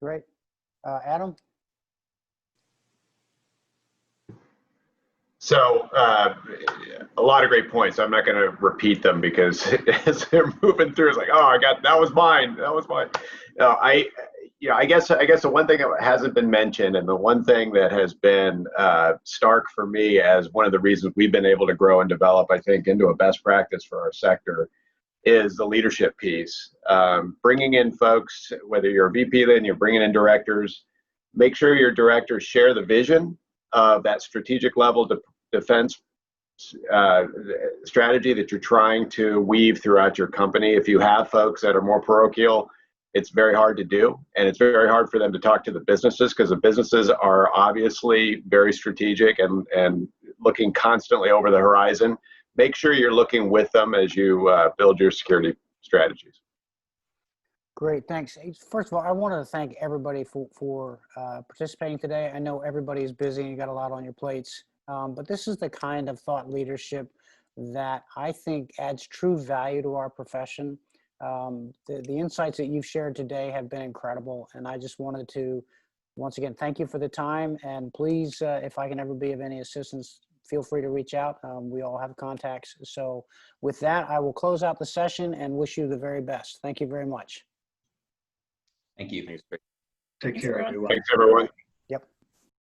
Great. Adam? So a lot of great points. I'm not going to repeat them because as they're moving through, it's like, oh, that was mine. That was mine. I guess the one thing that hasn't been mentioned, and the one thing that has been stark for me as one of the reasons we've been able to grow and develop, I think, into a best practice for our sector, is the leadership piece. Bringing in folks, whether you're a VP, then you're bringing in directors, make sure your directors share the vision of that strategic level defense strategy that you're trying to weave throughout your company. If you have folks that are more parochial, it's very hard to do, and it's very hard for them to talk to the businesses, because the businesses are obviously very strategic and looking constantly over the horizon. Make sure you're looking with them as you build your security strategies. Great, thanks. First of all, I wanted to thank everybody for participating today. I know everybody's busy and you got a lot on your plates, but this is the kind of thought leadership that I think adds true value to our profession. The insights that you've shared today have been incredible, and I just wanted to, once again, thank you for the time, and please, if I can ever be of any assistance, feel free to reach out. We all have contacts. So with that, I will close out the session and wish you the very best. Thank you very much. Thank you. Take Thanks, care, everyone. everyone. Thanks, everyone.